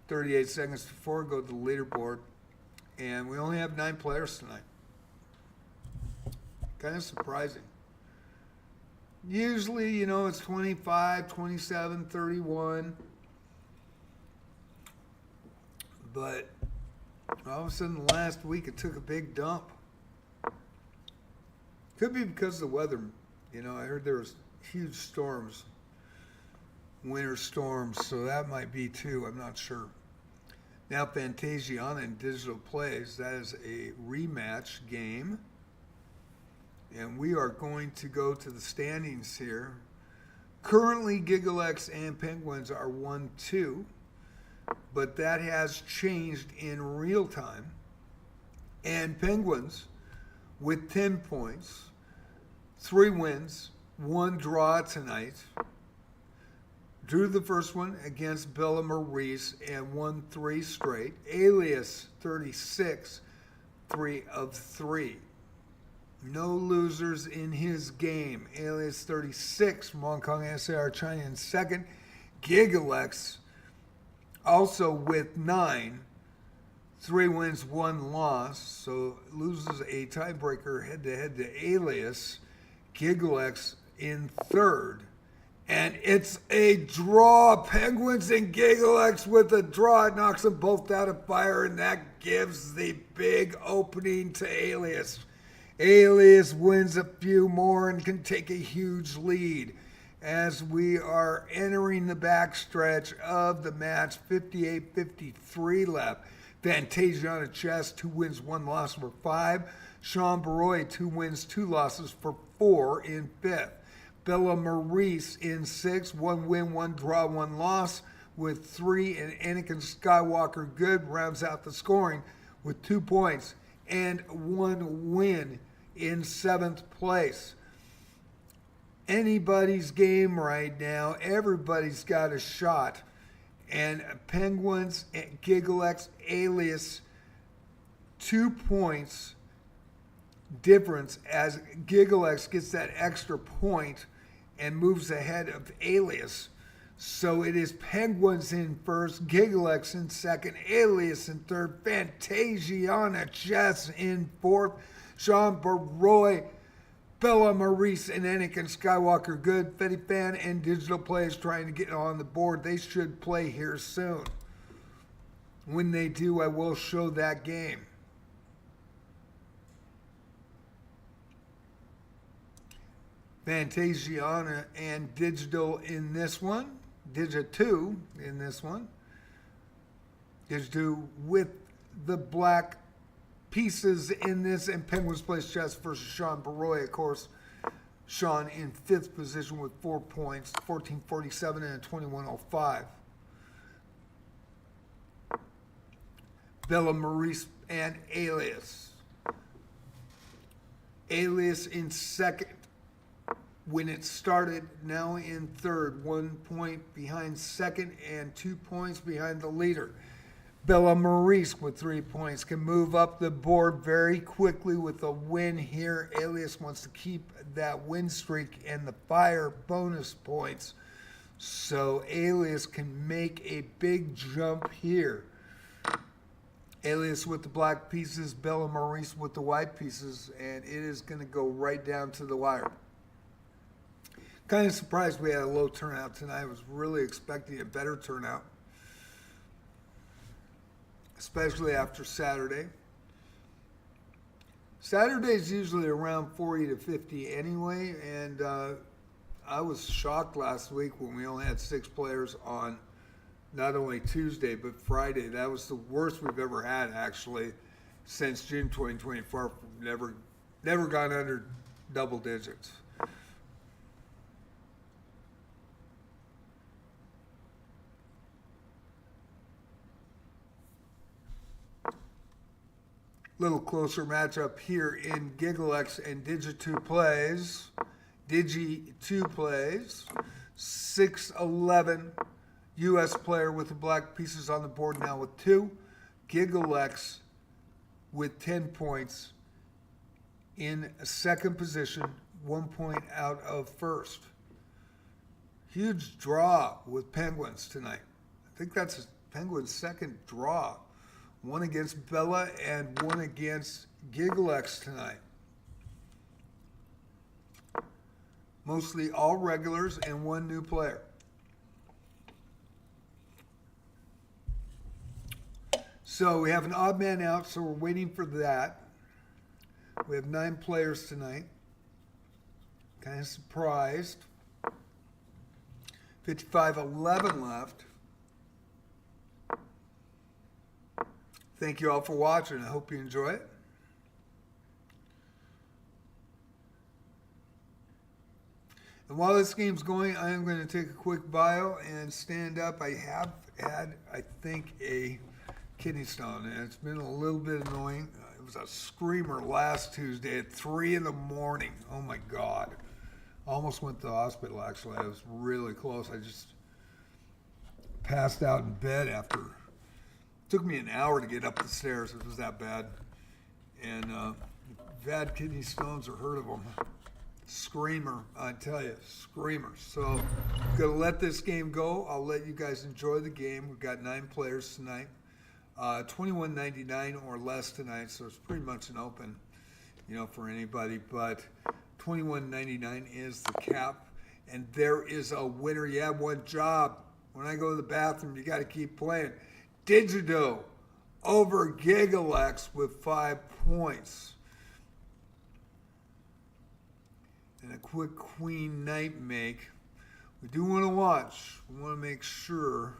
38 seconds before we go to the leaderboard. And we only have 9 players tonight. Kind of surprising. Usually, it's 25, 27, 31. But all of a sudden last week it took a big dump. Could be because of the weather. I heard there was huge storms, winter storms, so that might be too. I'm not sure. Now Fantasiana in Digital Plays. That is a rematch game. And we are going to go to the standings here. Currently, Gigalex and Penguins are 1-2. But that has changed in real time. And Penguins with 10 points, 3 wins, 1 draw tonight. Drew the first one against Bella Maurice and won 3 straight. Alias 36, 3 of 3. No losers in his game. Alias 36 from Hong Kong SAR China in second. Gigalex also with 9. 3 wins, 1 loss. So loses a tiebreaker head-to-head to Alias. Gigalex in third. And it's a draw. Penguins and Gigalex with a draw. It knocks them both out of fire, and that gives the big opening to Alias. Alias wins a few more and can take a huge lead as we are entering the backstretch of the match. 58-53 left. Fantasia on a chess, 2 wins, 1 loss for 5. Sean Baroy, 2 wins, 2 losses for 4 in 5th. Bella Maurice in 6th, 1 win, 1 draw, 1 loss with 3. And Anakin Skywalker Good rounds out the scoring with 2 points and 1 win in 7th place. Anybody's game right now. Everybody's got a shot. And Penguins, Gigalex, Alias, 2 points difference as Gigalex gets that extra point and moves ahead of Alias. So it is Penguins in first, Gigalex in second, Alias in third, Fantasiana Chess in fourth, Sean Baroy, Bella Maurice, and Anakin Skywalker Good. Fetty Fan and Digital Plays trying to get on the board. They should play here soon. When they do, I will show that game. Fantasiana and Digital in this one. Digit2 in this one. Digit2 with the black pieces in this, and Penguins plays chess versus Sean Baroy, of course. Sean in 5th position with 4 points, 14.47 and a 21.05. Bella Maurice and Alias. Alias in second when it started, now in third, 1 point behind second and 2 points behind the leader. Bella Maurice with 3 points can move up the board very quickly with a win here. Alias wants to keep that win streak and the fire bonus points. So Alias can make a big jump here. Alias with the black pieces, Bella Maurice with the white pieces, and it is going to go right down to the wire. Kind of surprised we had a low turnout tonight. I was really expecting a better turnout, especially after Saturday. Saturday's usually around 40 to 50 anyway, and I was shocked last week when we only had 6 players on not only Tuesday but Friday. That was the worst we've ever had, actually, since June 2024. Never gone under double digits. Little closer matchup here in GiggleX and Digi2 plays. Digi2 plays 6'11" U.S. player with the black pieces on the board now with 2. GiggleX with 10 points in second position, 1 point out of first. Huge draw with Penguins tonight. I think that's Penguins' second draw. One against Bella and one against GiggleX tonight. Mostly all regulars and one new player. So we have an odd man out, so we're waiting for that. We have 9 players tonight. Kind of surprised. 55-11 left. Thank you all for watching. I hope you enjoy it. And while this game's going, I am going to take a quick bio and stand up. I have had, I think, a kidney stone, and it's been a little bit annoying. It was a screamer last Tuesday at 3 in the morning. Oh my God. Almost went to the hospital, actually. I was really close. I just passed out in bed after. It took me an hour to get up the stairs. It was that bad. And if you've had kidney stones or heard of them, screamer, I tell you, screamer. So I'm going to let this game go. I'll let you guys enjoy the game. We've got 9 players tonight. $21.99 or less tonight, so it's pretty much an open, for anybody. But $21.99 is the cap, and there is a winner. You have one job. When I go to the bathroom, you got to keep playing. Digi2 over GiggleX with 5 points. And a quick queen knight make. We do want to watch. We want to make sure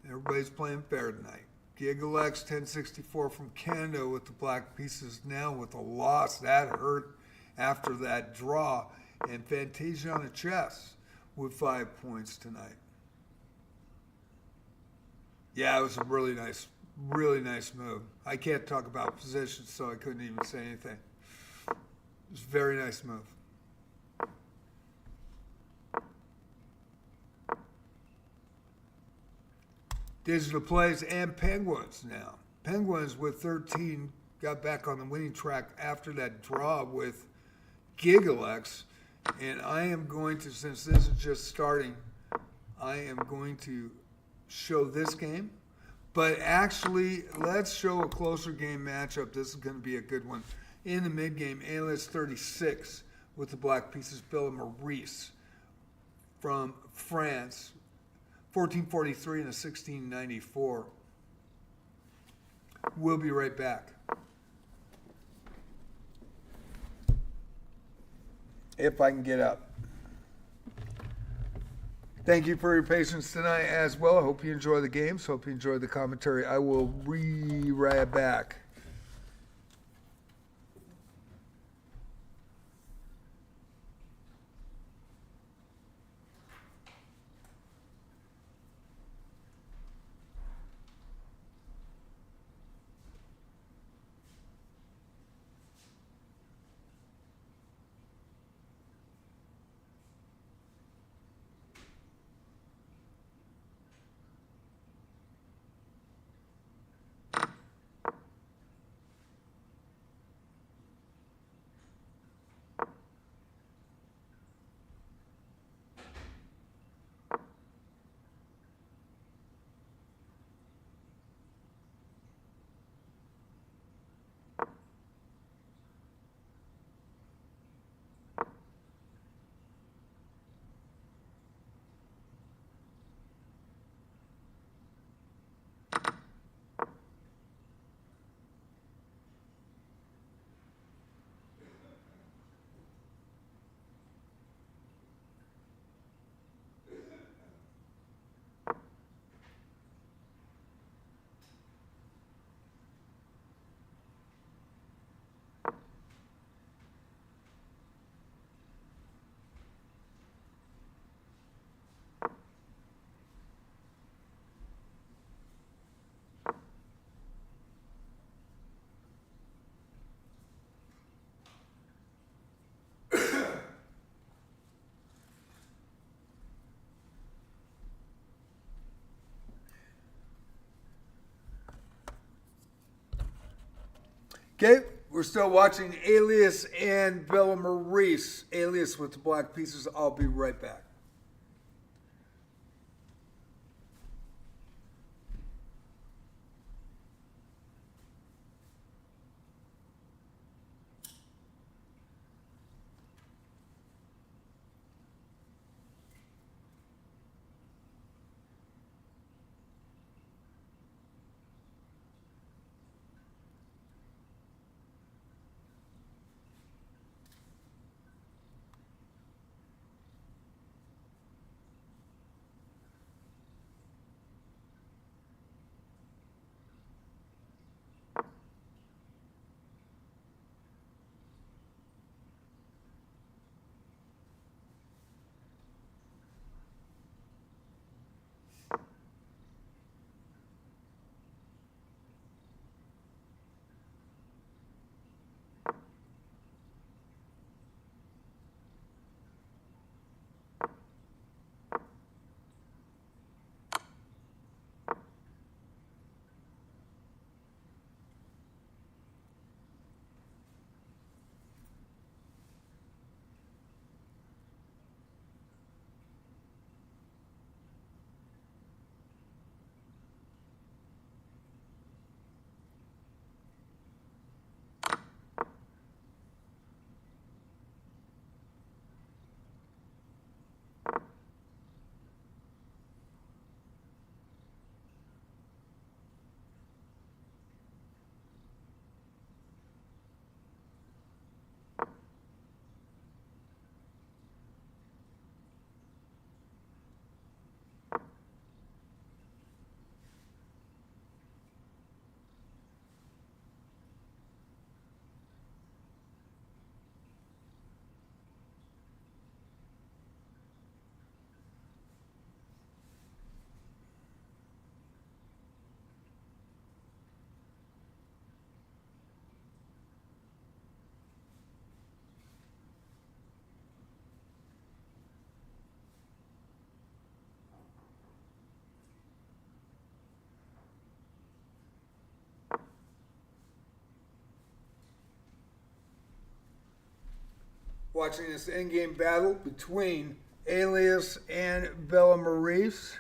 everybody's playing fair tonight. GiggleX 1064 from Canada with the black pieces now with a loss. That hurt after that draw. And Fantasia on the chess with 5 points tonight. Yeah, it was a really nice move. I can't talk about positions, so I couldn't even say anything. It was a very nice move. Digital plays and Penguins now. Penguins with 13 got back on the winning track after that draw with GiggleX. And I am going to, since this is just starting, I am going to show this game. But actually, let's show a closer game matchup. This is going to be a good one. In the mid-game, A-list 36 with the black pieces, Bill Maurice from France. 1443 and a 1694. We'll be right back. If I can get up. Thank you for your patience tonight as well. I hope you enjoy the games. Hope you enjoy the commentary. I will be right back. Okay, we're still watching Alias and Bella Maurice. Alias with the black pieces. I'll be right back. Watching this endgame battle between Alias and Bella Maurice.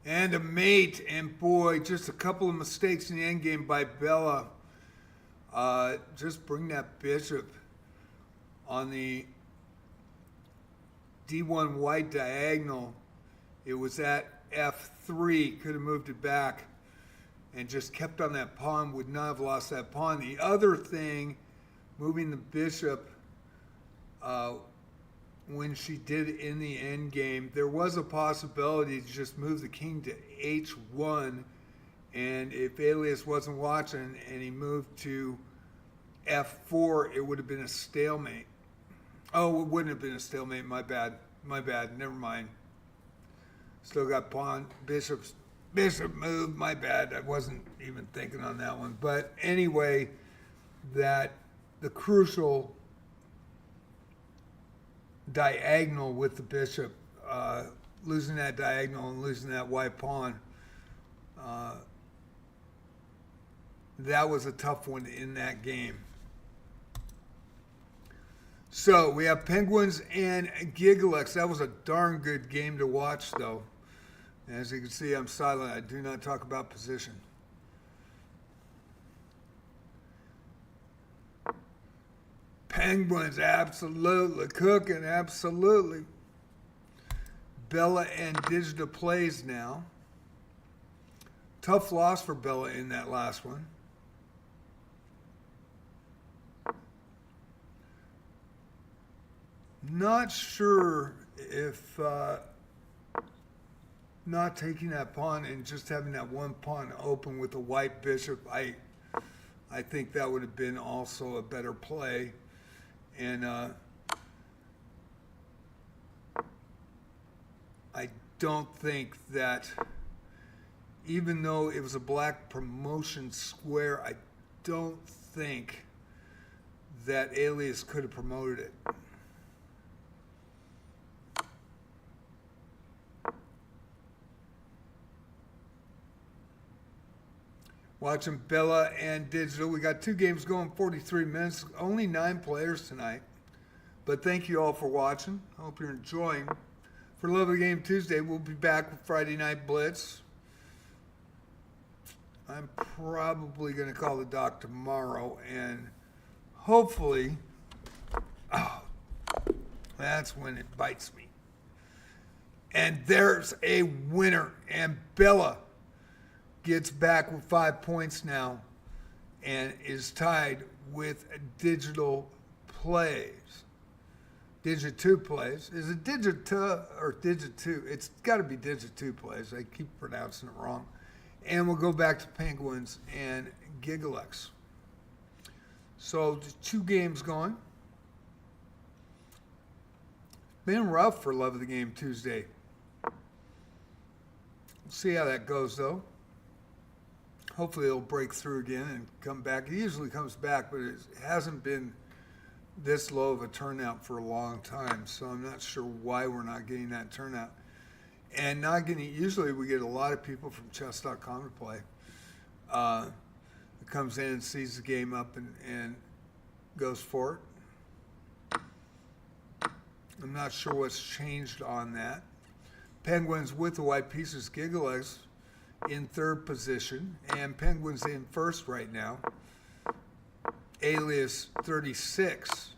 And a mate, and boy, just a couple of mistakes in the endgame by Bella. Just bring that bishop on the D1 white diagonal. It was at F3, could have moved it back and just kept on that pawn, would not have lost that pawn. The other thing, moving the bishop, when she did in the end game, there was a possibility to just move the king to H1, and if Alias wasn't watching and he moved to F4, it would have been a stalemate. Oh, it wouldn't have been a stalemate. My bad. Never mind. Still got pawn, bishop move. My bad. I wasn't even thinking on that one. But anyway, that the crucial diagonal with the bishop, losing that diagonal and losing that white pawn, that was a tough one in that game. So we have Penguins and Gigalex. That was a darn good game to watch, though. As you can see, I'm silent. I do not talk about position. Penguins absolutely cooking, absolutely. Bella and Digita plays now. Tough loss for Bella in that last one. Not sure if not taking that pawn and just having that one pawn open with a white bishop, I think that would have been also a better play. And I don't think that, even though it was a black promotion square, I don't think that Alias could have promoted it. Watching Bella and Digital. We got 2 games going, 43 minutes. Only 9 players tonight. But thank you all for watching. I hope you're enjoying. For Love of the Game Tuesday, we'll be back with Friday Night Blitz. I'm probably going to call the doc tomorrow. And hopefully, that's when it bites me. And there's a winner. And Bella gets back with 5 points now and is tied with Digital Plays. Digit2 Plays. Is it Digit2 or Digit2? It's got to be Digit2 Plays. I keep pronouncing it wrong. And we'll go back to Penguins and Gigalex. So 2 games going. Been rough for Love of the Game Tuesday. We'll see how that goes, though. Hopefully it'll break through again and come back. It usually comes back, but it hasn't been this low of a turnout for a long time. So I'm not sure why we're not getting that turnout. And not getting, usually we get a lot of people from chess.com to play. It comes in and sees the game up and goes for it. I'm not sure what's changed on that. Penguins with the white pieces, Gigalex in 3rd position, and Penguins in 1st right now. Alias 36.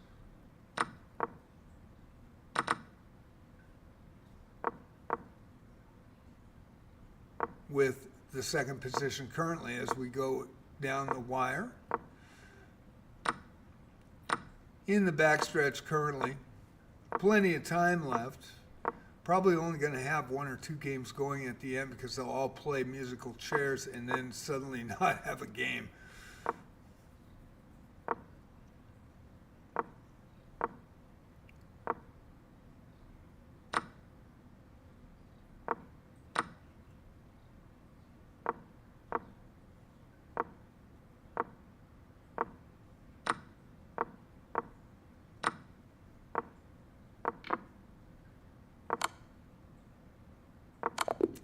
With the 2nd position currently as we go down the wire. In the backstretch currently. Plenty of time left. Probably only going to have 1 or 2 games going at the end because they'll all play musical chairs and then suddenly not have a game.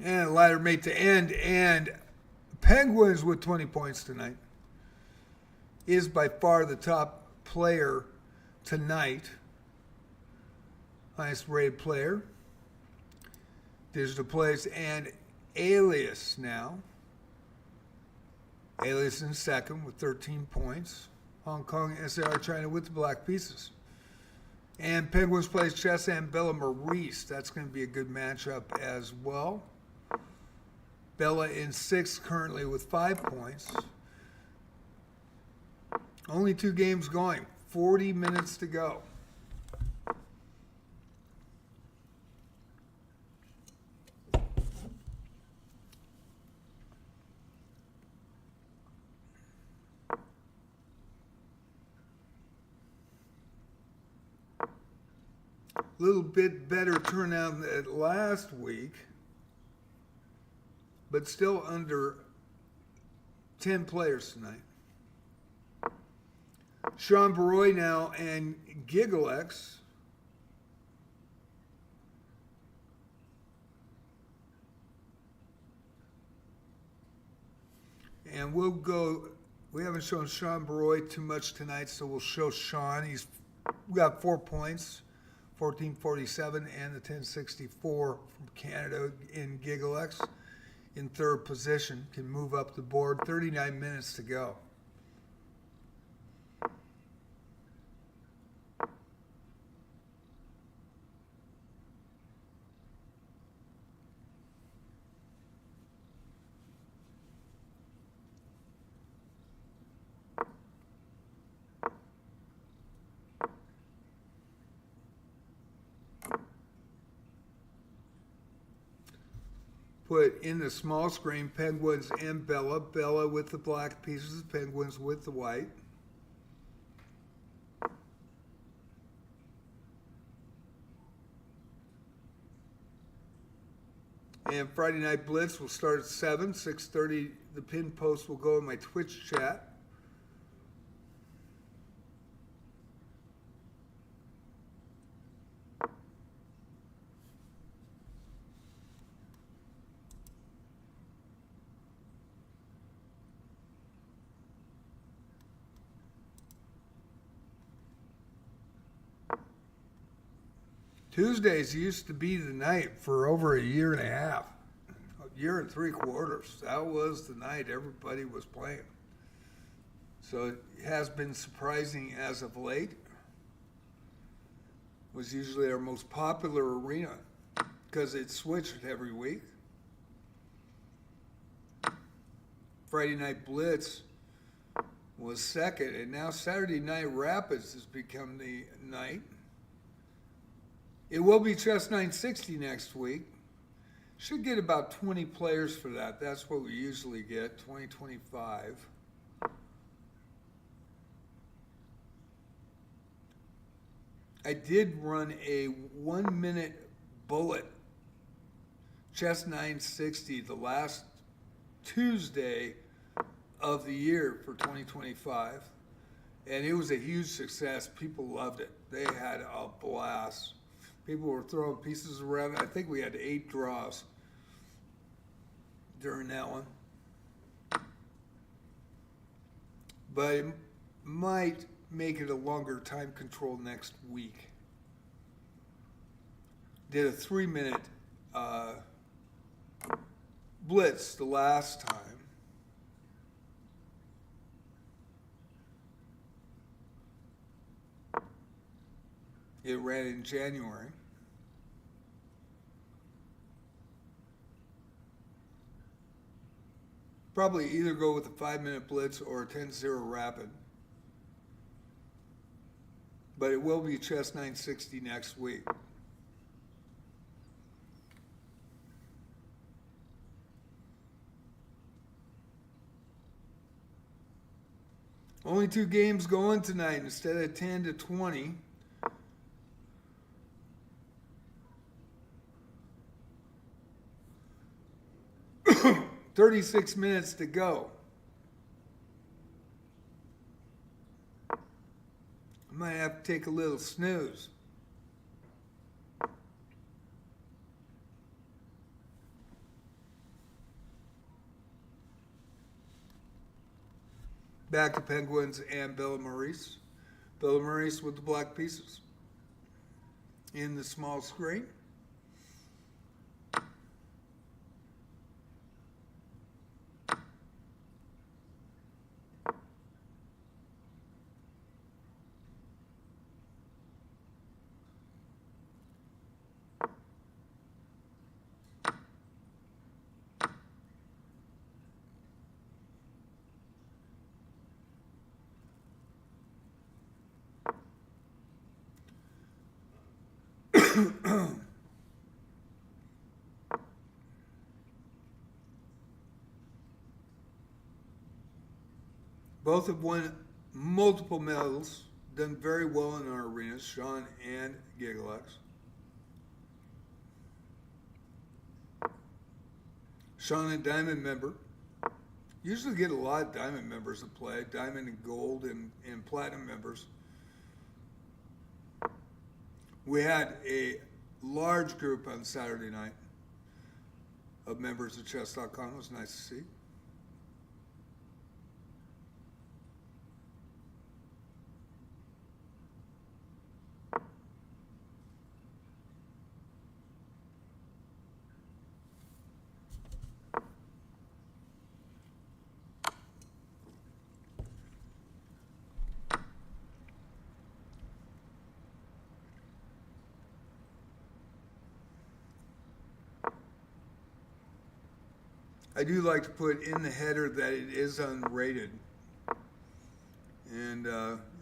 And a ladder mate to end. And Penguins with 20 points tonight is by far the top player tonight. Highest rated player. Digital Plays. And Alias now. Alias in second with 13 points. Hong Kong SAR China with the black pieces. And Penguins plays Chess and Bella Maurice. That's going to be a good matchup as well. Bella in sixth currently with 5 points. Only 2 games going. 40 minutes to go. A little bit better turnout than last week, but still under 10 players tonight. Sean Baroy now and GiggleX. And we'll go, we haven't shown Sean Baroy too much tonight, so we'll show Sean. He's got 4 points. 1447 and the 1064 from Canada in GiggleX in third position. Can move up the board. 39 minutes to go. Put in the small screen Penguins and Bella. Bella with the black pieces, Penguins with the white. And Friday Night Blitz will start at 7, 6:30. The pin post will go in my Twitch chat. Tuesdays used to be the night for over a year and a half, a year and 3/4. That was the night everybody was playing. So it has been surprising as of late. It was usually our most popular arena because it switched every week. Friday Night Blitz was second, and now Saturday Night Rapids has become the night. It will be Chess 960 next week. Should get about 20 players for that. That's what we usually get, 20, 25. I did run a 1-minute bullet Chess 960 the last Tuesday of the year for 2025. And it was a huge success. People loved it. They had a blast. People were throwing pieces around. I think we had 8 draws during that one. But it might make it a longer time control next week. Did a 3-minute blitz the last time. It ran in January. Probably either go with a 5-minute blitz or a 10-0 rapid. But it will be Chess 960 next week. Only 2 games going tonight instead of 10 to 20. 36 minutes to go. I might have to take a little snooze. Back to Penguins and Bella Maurice. Bella Maurice with the black pieces in the small screen. Both have won multiple medals, done very well in our arenas, Sean and Gigalex. Sean, a Diamond member. Usually get a lot of Diamond members to play, Diamond and Gold and Platinum members. We had a large group on Saturday night of members of chess.com. It was nice to see. I do like to put in the header that it is unrated. And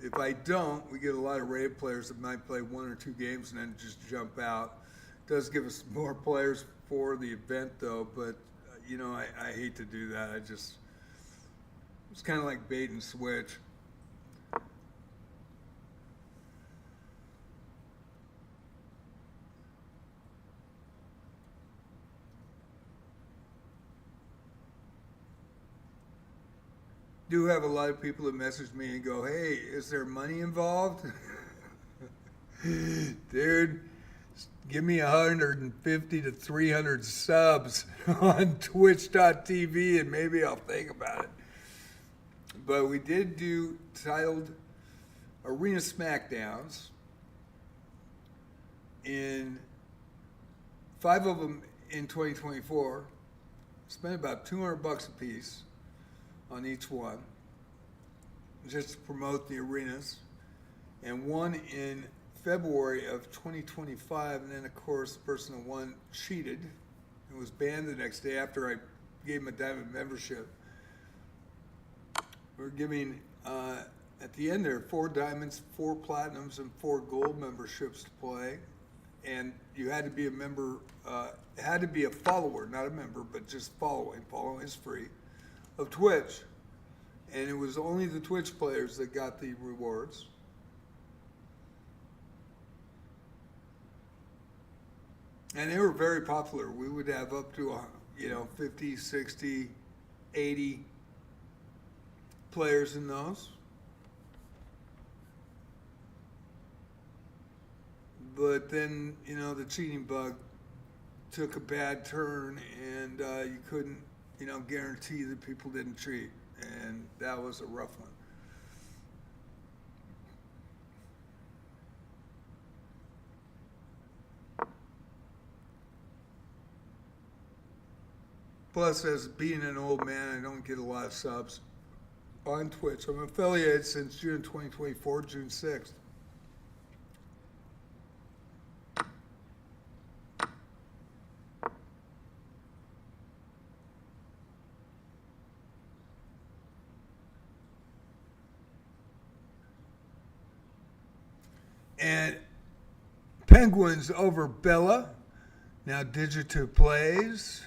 if I don't, we get a lot of rated players that might play 1 or 2 games and then just jump out. It does give us more players for the event though, but you know, I hate to do that. It's kind of like bait and switch. Do have a lot of people that message me and go, hey, is there money involved? Dude, give me 150 to 300 subs on twitch.tv and maybe I'll think about it. But we did do titled Arena Smackdowns, in 5 of them in 2024. Spent about $200 a piece on each one, just to promote the arenas, and one in February of 2025, and then of course the person that won cheated and was banned the next day after I gave him a Diamond membership. We're giving, at the end there, 4 Diamonds, 4 Platinums, and 4 Gold memberships to play, and you had to be a member, had to be a follower, not a member, but just following. Following is free. Of Twitch, and it was only the Twitch players that got the rewards. And they were very popular. We would have up to 50, 60, 80 players in those. But then the cheating bug took a bad turn, and you couldn't guarantee that people didn't cheat, and that was a rough one. Plus, as being an old man, I don't get a lot of subs on Twitch. I'm affiliated since June 2024, June 6th. And Penguins over Bella. Now Digit2 plays.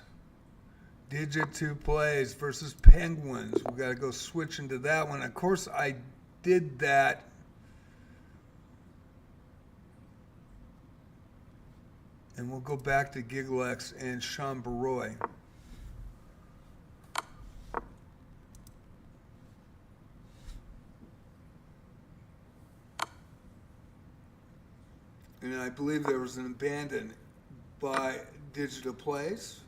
Digit2 plays versus Penguins. We got to go switch into that one. Of course, I did that. And we'll go back to Gigalex and Sean Baroy. And I believe there was an abandon by Digital Plays.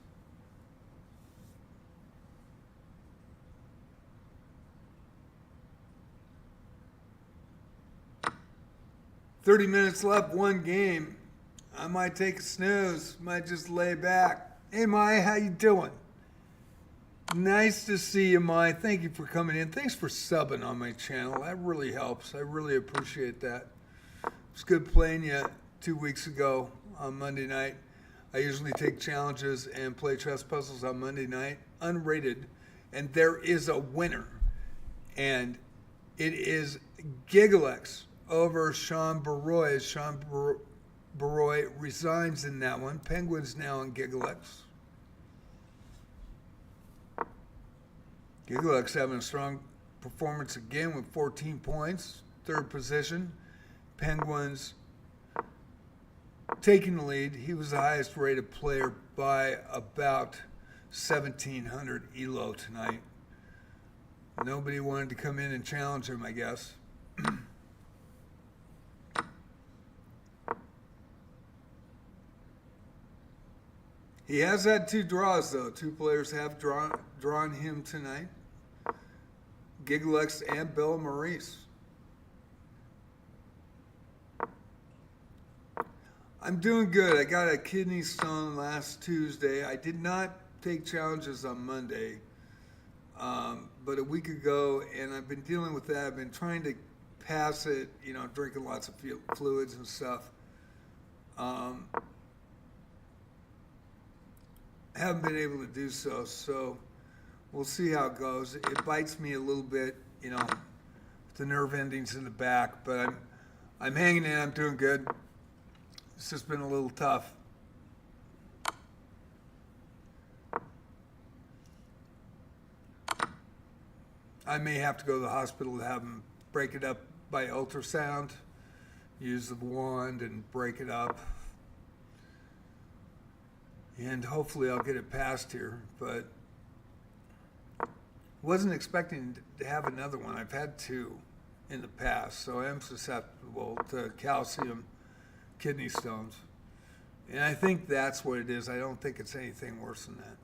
"30 minutes left, 1 game. I might take a snooze, might just lay back." Hey, Mai, how you doing? Nice to see you, Mai. Thank you for coming in. Thanks for subbing on my channel. That really helps. I really appreciate that. It was good playing you 2 weeks ago on Monday night. I usually take challenges and play chess puzzles on Monday night, unrated, and there is a winner. And it is Gigalex over Sean Baroy. Baroy resigns in that one. Penguins now on Gigglex. Gigglex having a strong performance again with 14 points, third position. Penguins taking the lead. He was the highest rated player by about 1,700 Elo tonight. Nobody wanted to come in and challenge him, I guess. He has had 2 draws, though. 2 players have drawn him tonight. Gigglex and Bill Maurice. I'm doing good. I got a kidney stone last Tuesday. I did not take challenges on Monday, but a week ago, and I've been dealing with that. I've been trying to pass it, drinking lots of fluids and stuff. Haven't been able to do so we'll see how it goes. It bites me a little bit, with the nerve endings in the back, but I'm hanging in. I'm doing good. It's just been a little tough. I may have to go to the hospital to have them break it up by ultrasound, use the wand and break it up. And hopefully I'll get it passed here, but wasn't expecting to have another one. I've had 2 in the past, so I am susceptible to calcium kidney stones. And I think that's what it is. I don't think it's anything worse than that.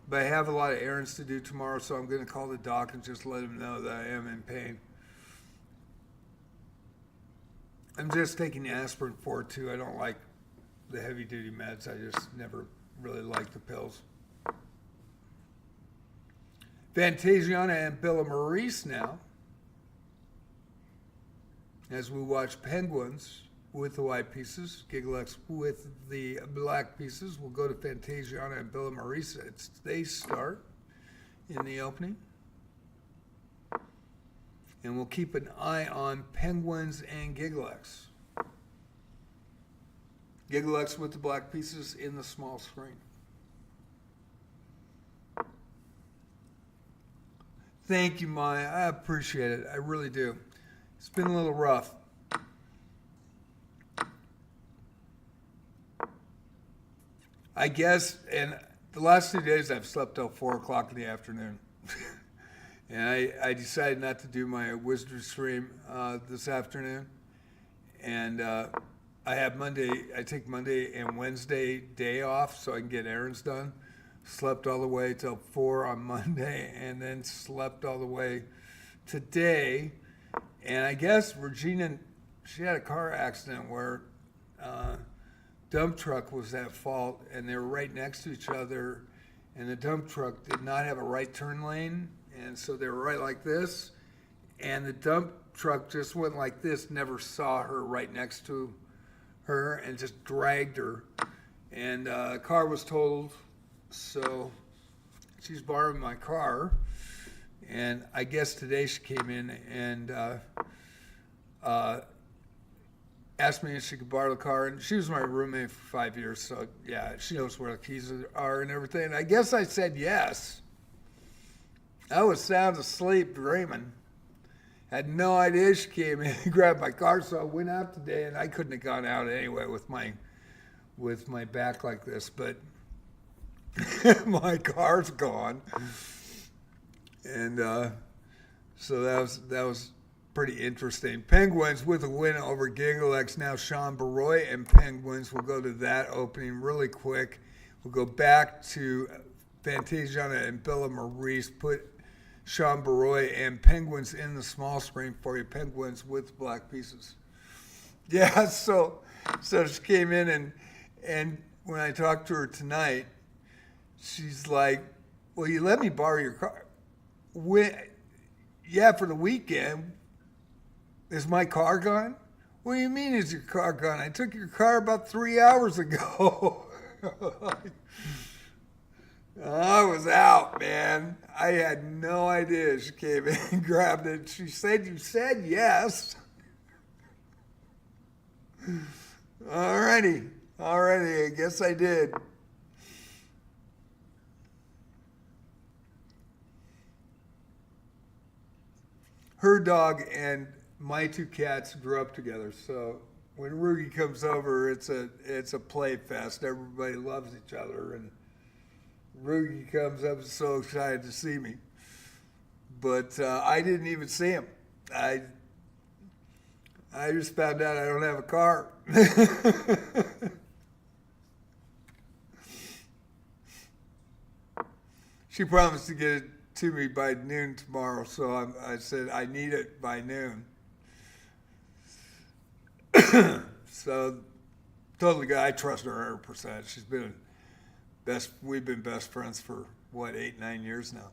But I have a lot of errands to do tomorrow, so I'm going to call the doc and just let him know that I am in pain. I'm just taking aspirin for it, too. I don't like the heavy-duty meds. I just never really liked the pills. Fantasiana and Billa Maurice now, as we watch Penguins with the white pieces, Gigglex with the black pieces. We'll go to Fantasiana and Billa Maurice. They start in the opening. And we'll keep an eye on Penguins and Gigglex. Gigglex with the black pieces in the small screen. Thank you, Maya. I appreciate it. I really do. It's been a little rough. I guess, and the last 2 days I've slept till 4 o'clock in the afternoon. And I decided not to do my Wizard stream this afternoon. And I take Monday and Wednesday day off so I can get errands done. Slept all the way till 4 on Monday and then slept all the way today. And I guess Regina, she had a car accident where dump truck was at fault and they were right next to each other. And the dump truck did not have a right turn lane. And so they were right like this, and the dump truck just went like this, never saw her right next to her, and just dragged her. And the car was totaled, so she's borrowing my car. And I guess today she came in and asked me if she could borrow the car. And she was my roommate for 5 years, so yeah, she knows where the keys are and everything. And I guess I said yes. I was sound asleep dreaming. Had no idea she came in and grabbed my car, so I went out today, and I couldn't have gone out anyway with my back like this, but my car's gone. And so that was pretty interesting. Penguins with a win over Gigglex. Now Sean Baroy and Penguins. We'll go to that opening really quick. We'll go back to Fantasiana and Billa Maurice. Put Sean Baroy and Penguins in the small screen for you. Penguins with black pieces. Yeah, so she came in and when I talked to her tonight, she's like, "Well, you let me borrow your car." Yeah, for the weekend. Is my car gone? What do you mean is your car gone? I took your car about 3 hours ago. I was out, man. I had no idea. She came in and grabbed it. She said, "You said yes." Alrighty. I guess I did. Her dog and my two cats grew up together, so when Rugi comes over, it's a play fest. Everybody loves each other, and Rugi comes up so excited to see me. But I didn't even see him. I just found out I don't have a car. She promised to get it to me by noon tomorrow, so I said I need it by noon. So totally good. I trust her 100%. She's been we've been best friends for what, 8-9 years now.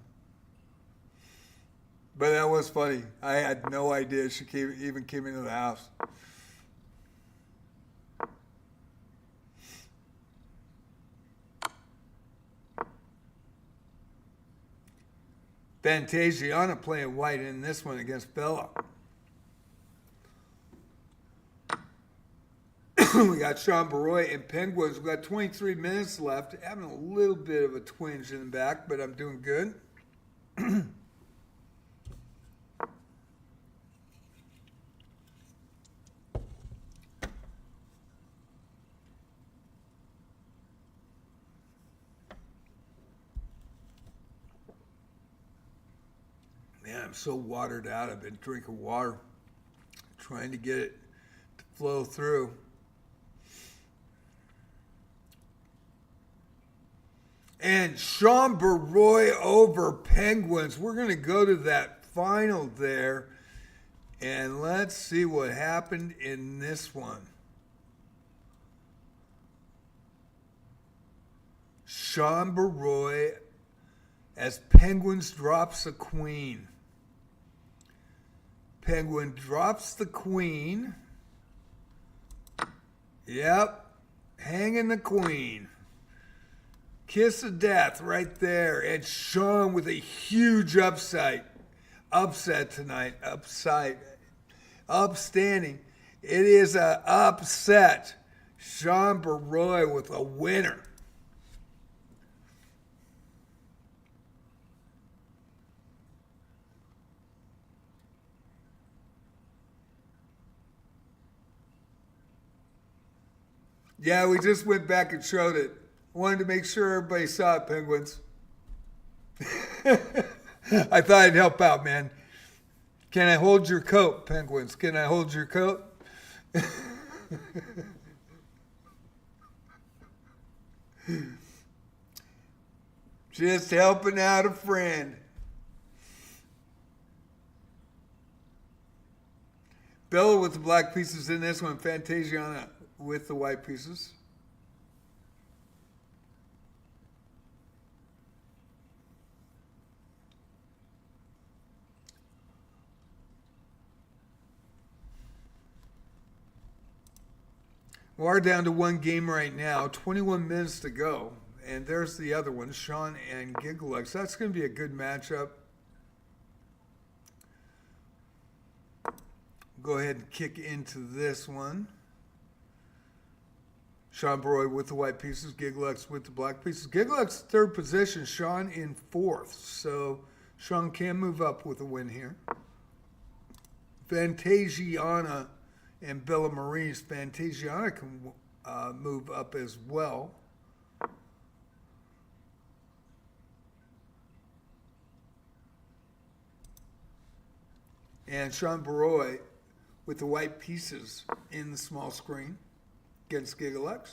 But that was funny. I had no idea she even came into the house. Fantasiana playing white in this one against Bella. We got Sean Baroy and Penguins. We got 23 minutes left. Having a little bit of a twinge in the back, but I'm doing good. Man, I'm so watered out. I've been drinking water, trying to get it to flow through. And Sean Baroy over Penguins. We're going to go to that final there. And let's see what happened in this one. Sean Baroy as Penguins drops a queen. Penguin drops the queen. Yep. Hanging the queen. Kiss of death right there. And Sean with a huge upset tonight. Upstanding. It is an upset. Sean Baroy with a winner. Yeah, we just went back and showed it. Wanted to make sure everybody saw it, Penguins. I thought I'd help out, man. Can I hold your coat, Penguins? Can I hold your coat? Just helping out a friend. Bella with the black pieces in this one. Fantasiana with the white pieces. We're down to one game right now, 21 minutes to go. And there's the other one, Sean and Gigalux. That's going to be a good matchup. Go ahead and kick into this one. Sean Baroy with the white pieces, Gigalux with the black pieces. Gigalux third position, Sean in fourth. So Sean can move up with a win here. Fantasiana and Bella Marie's. Fantasiana can move up as well. And Sean Baroy with the white pieces in the small screen against Gigalux.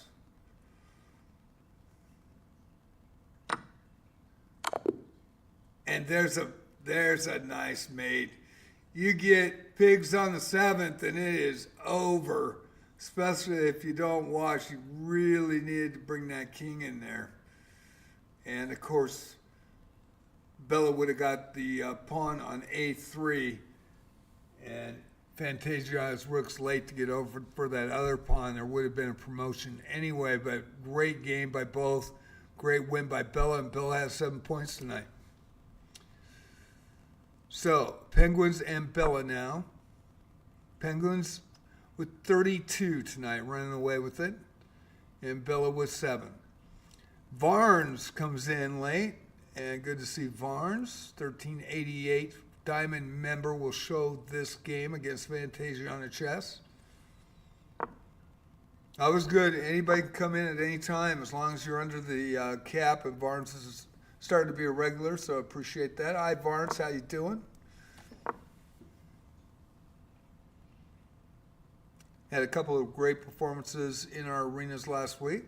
And there's a nice mate. You get pigs on the 7th and it is over. Especially if you don't watch, you really needed to bring that king in there. And of course, Bella would have got the pawn on A3. And Fantasia's rook's late to get over for that other pawn. There would have been a promotion anyway, but great game by both. Of great win by Bella, and Bella has 7 points tonight. So, Penguins and Bella now. Penguins with 32 tonight, running away with it, and Bella with 7. Varnes comes in late, and good to see Varnes. 1388 Diamond member will show this game against Fantasia on the chess. I was good. Anybody can come in at any time as long as you're under the cap, and Varnes is starting to be a regular, so I appreciate that. Hi, Varnes. How you doing? Had a couple of great performances in our arenas last week.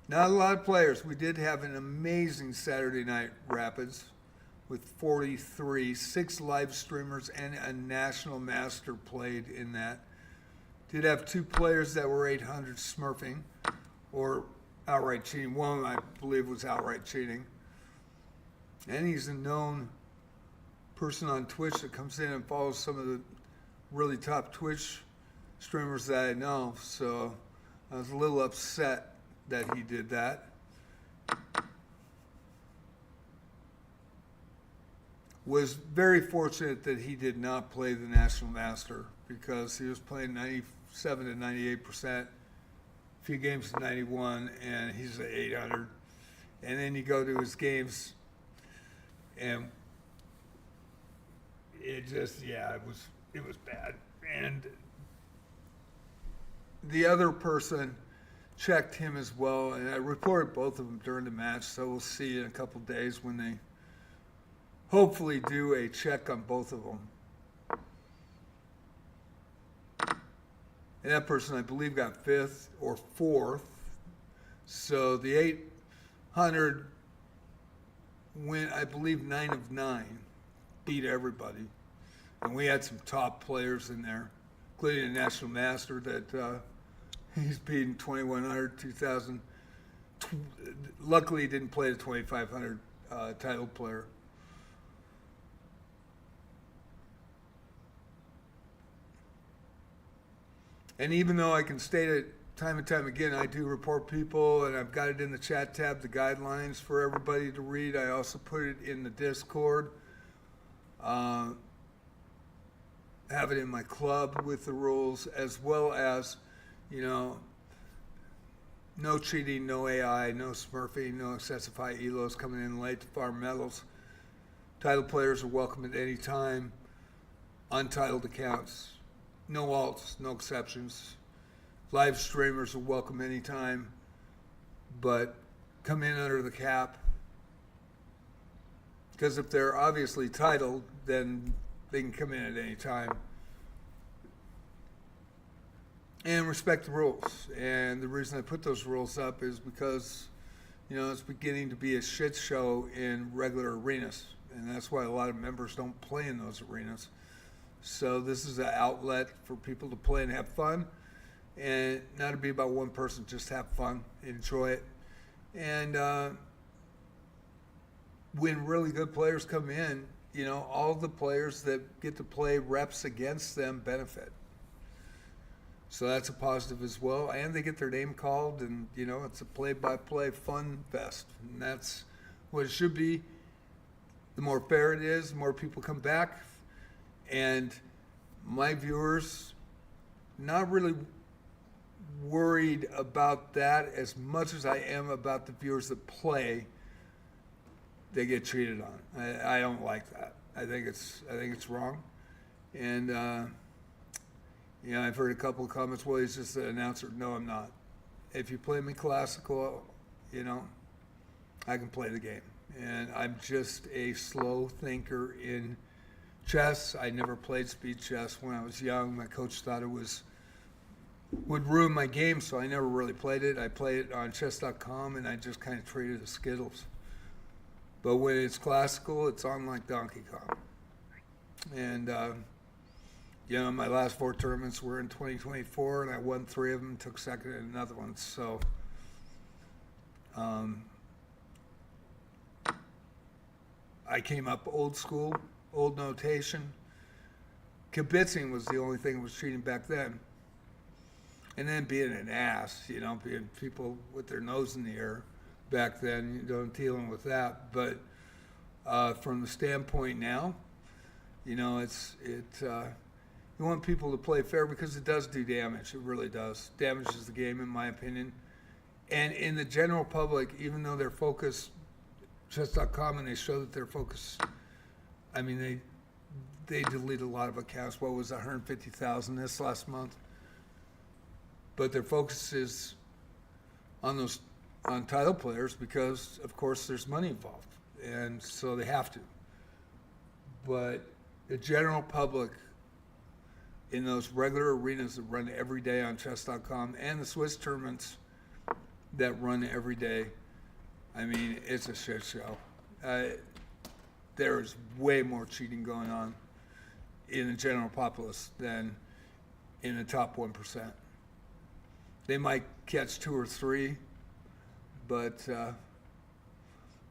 Not a lot of players. We did have an amazing Saturday night Rapids with 43, 6 live streamers, and a national master played in that. Did have 2 players that were 800 smurfing or outright cheating. One, I believe, was outright cheating. And he's a known person on Twitch that comes in and follows some of the really top Twitch streamers that I know. So I was a little upset that he did that. Was very fortunate that he did not play the National Master because he was playing 97 to 98%, a few games to 91, and he's at 800. And then you go to his games, and it just, it was bad. And the other person checked him as well, and I reported both of them during the match, so we'll see in a couple days when they hopefully do a check on both of them. And that person, I believe, got 5th or 4th. So the 800 went, I believe, 9 of 9, beat everybody. And we had some top players in there, including a National Master that he's beaten 2100, 2000. Luckily, he didn't play the 2500 title player. And even though I can state it time and time again, I do report people, and I've got it in the chat tab, the guidelines for everybody to read. I also put it in the Discord. Have it in my club with the rules, as well as, no cheating, no AI, no smurfing, no excessive high elos coming in late to farm medals. Title players are welcome at any time. Untitled accounts. No alts, no exceptions. Live streamers are welcome anytime, but come in under the cap. Because if they're obviously titled, then they can come in at any time. And respect the rules. And the reason I put those rules up is because, it's beginning to be a shit show in regular arenas. And that's why a lot of members don't play in those arenas. So this is an outlet for people to play and have fun, and not to be about one person, just have fun, enjoy it. And when really good players come in, all the players that get to play reps against them benefit. So that's a positive as well. And they get their name called, and, it's a play-by-play fun fest. And that's what it should be. The more fair it is, the more people come back. And my viewers, not really worried about that as much as I am about the viewers that play. They get treated on. I don't like that. I think it's wrong. And I've heard a couple of comments. Well, he's just an announcer. No, I'm not. If you play me classical, I can play the game. And I'm just a slow thinker in chess. I never played speed chess when I was young. My coach thought it would ruin my game, so I never really played it. I played it on chess.com, and I just kind of treated it as Skittles. But when it's classical, it's on like Donkey Kong. And, my last 4 tournaments were in 2024, and I won 3 of them, took second in another one. So, I came up old school. Old notation. Kibitzing was the only thing that was cheating back then. And then being an ass, being people with their nose in the air. back then, dealing with that. But from the standpoint now, you want people to play fair because it does do damage. It really does. Damages the game, in my opinion. And in the general public, even though they're focused, chess.com, and they show that they're focused, I mean, they delete a lot of accounts. What was it, 150,000 this last month? But their focus is on title players because, of course, there's money involved. And so they have to. But the general public, in those regular arenas that run every day on chess.com and the Swiss tournaments that run every day, I mean, it's a shit show. There is way more cheating going on in the general populace than in the top 1%. They might catch 2 or 3, but I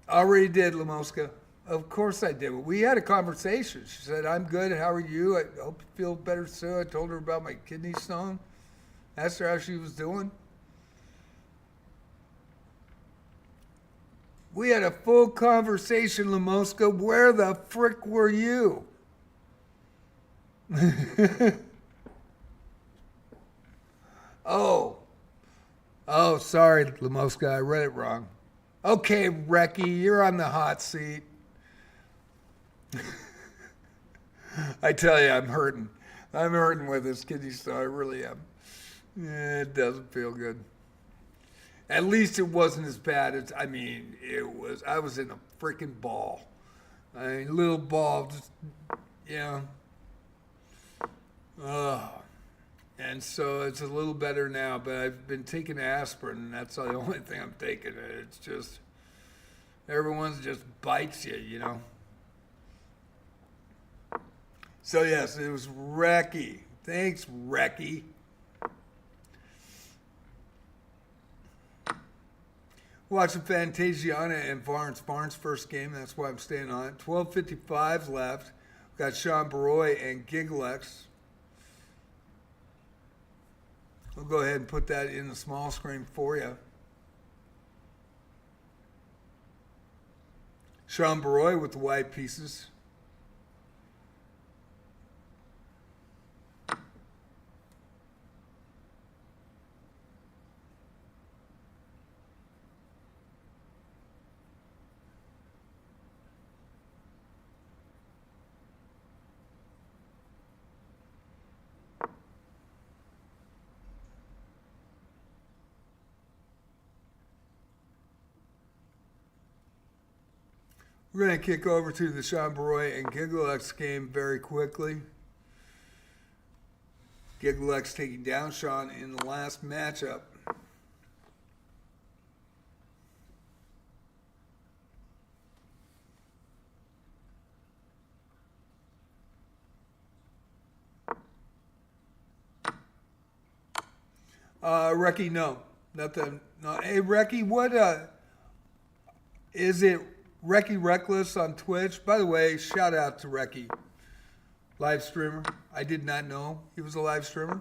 already did, Lamoska. Of course I did. We had a conversation. She said, I'm good. How are you? I hope you feel better soon. I told her about my kidney stone. Asked her how she was doing. We had a full conversation, Lamoska. Where the frick were you? Oh, sorry, Lamoska. I read it wrong. Okay, Reki, you're on the hot seat. I tell you, I'm hurting. I'm hurting with this kidney stone. I really am. It doesn't feel good. At least it wasn't as bad as, I was in a freaking ball. Little ball, just, and so it's a little better now, but I've been taking aspirin, and that's the only thing I'm taking. It's just, everyone's just bites you, So yes, it was Reki. Thanks, Reki. Watching Fantasiana and Barnes. Barnes' first game, that's why I'm staying on it. 12:55 left. We've got Sean Baroy and Gigalex. We'll go ahead and put that in the small screen for you. Sean Baroy with the white pieces. We're going to kick over to the Sean Baroy and Gigalex game very quickly. Gigalex taking down Sean in the last matchup. Reki, no. Nothing. No. Hey, Reki, what is it? Reki Reckless on Twitch. By the way, shout out to Reki, live streamer. I did not know he was a live streamer.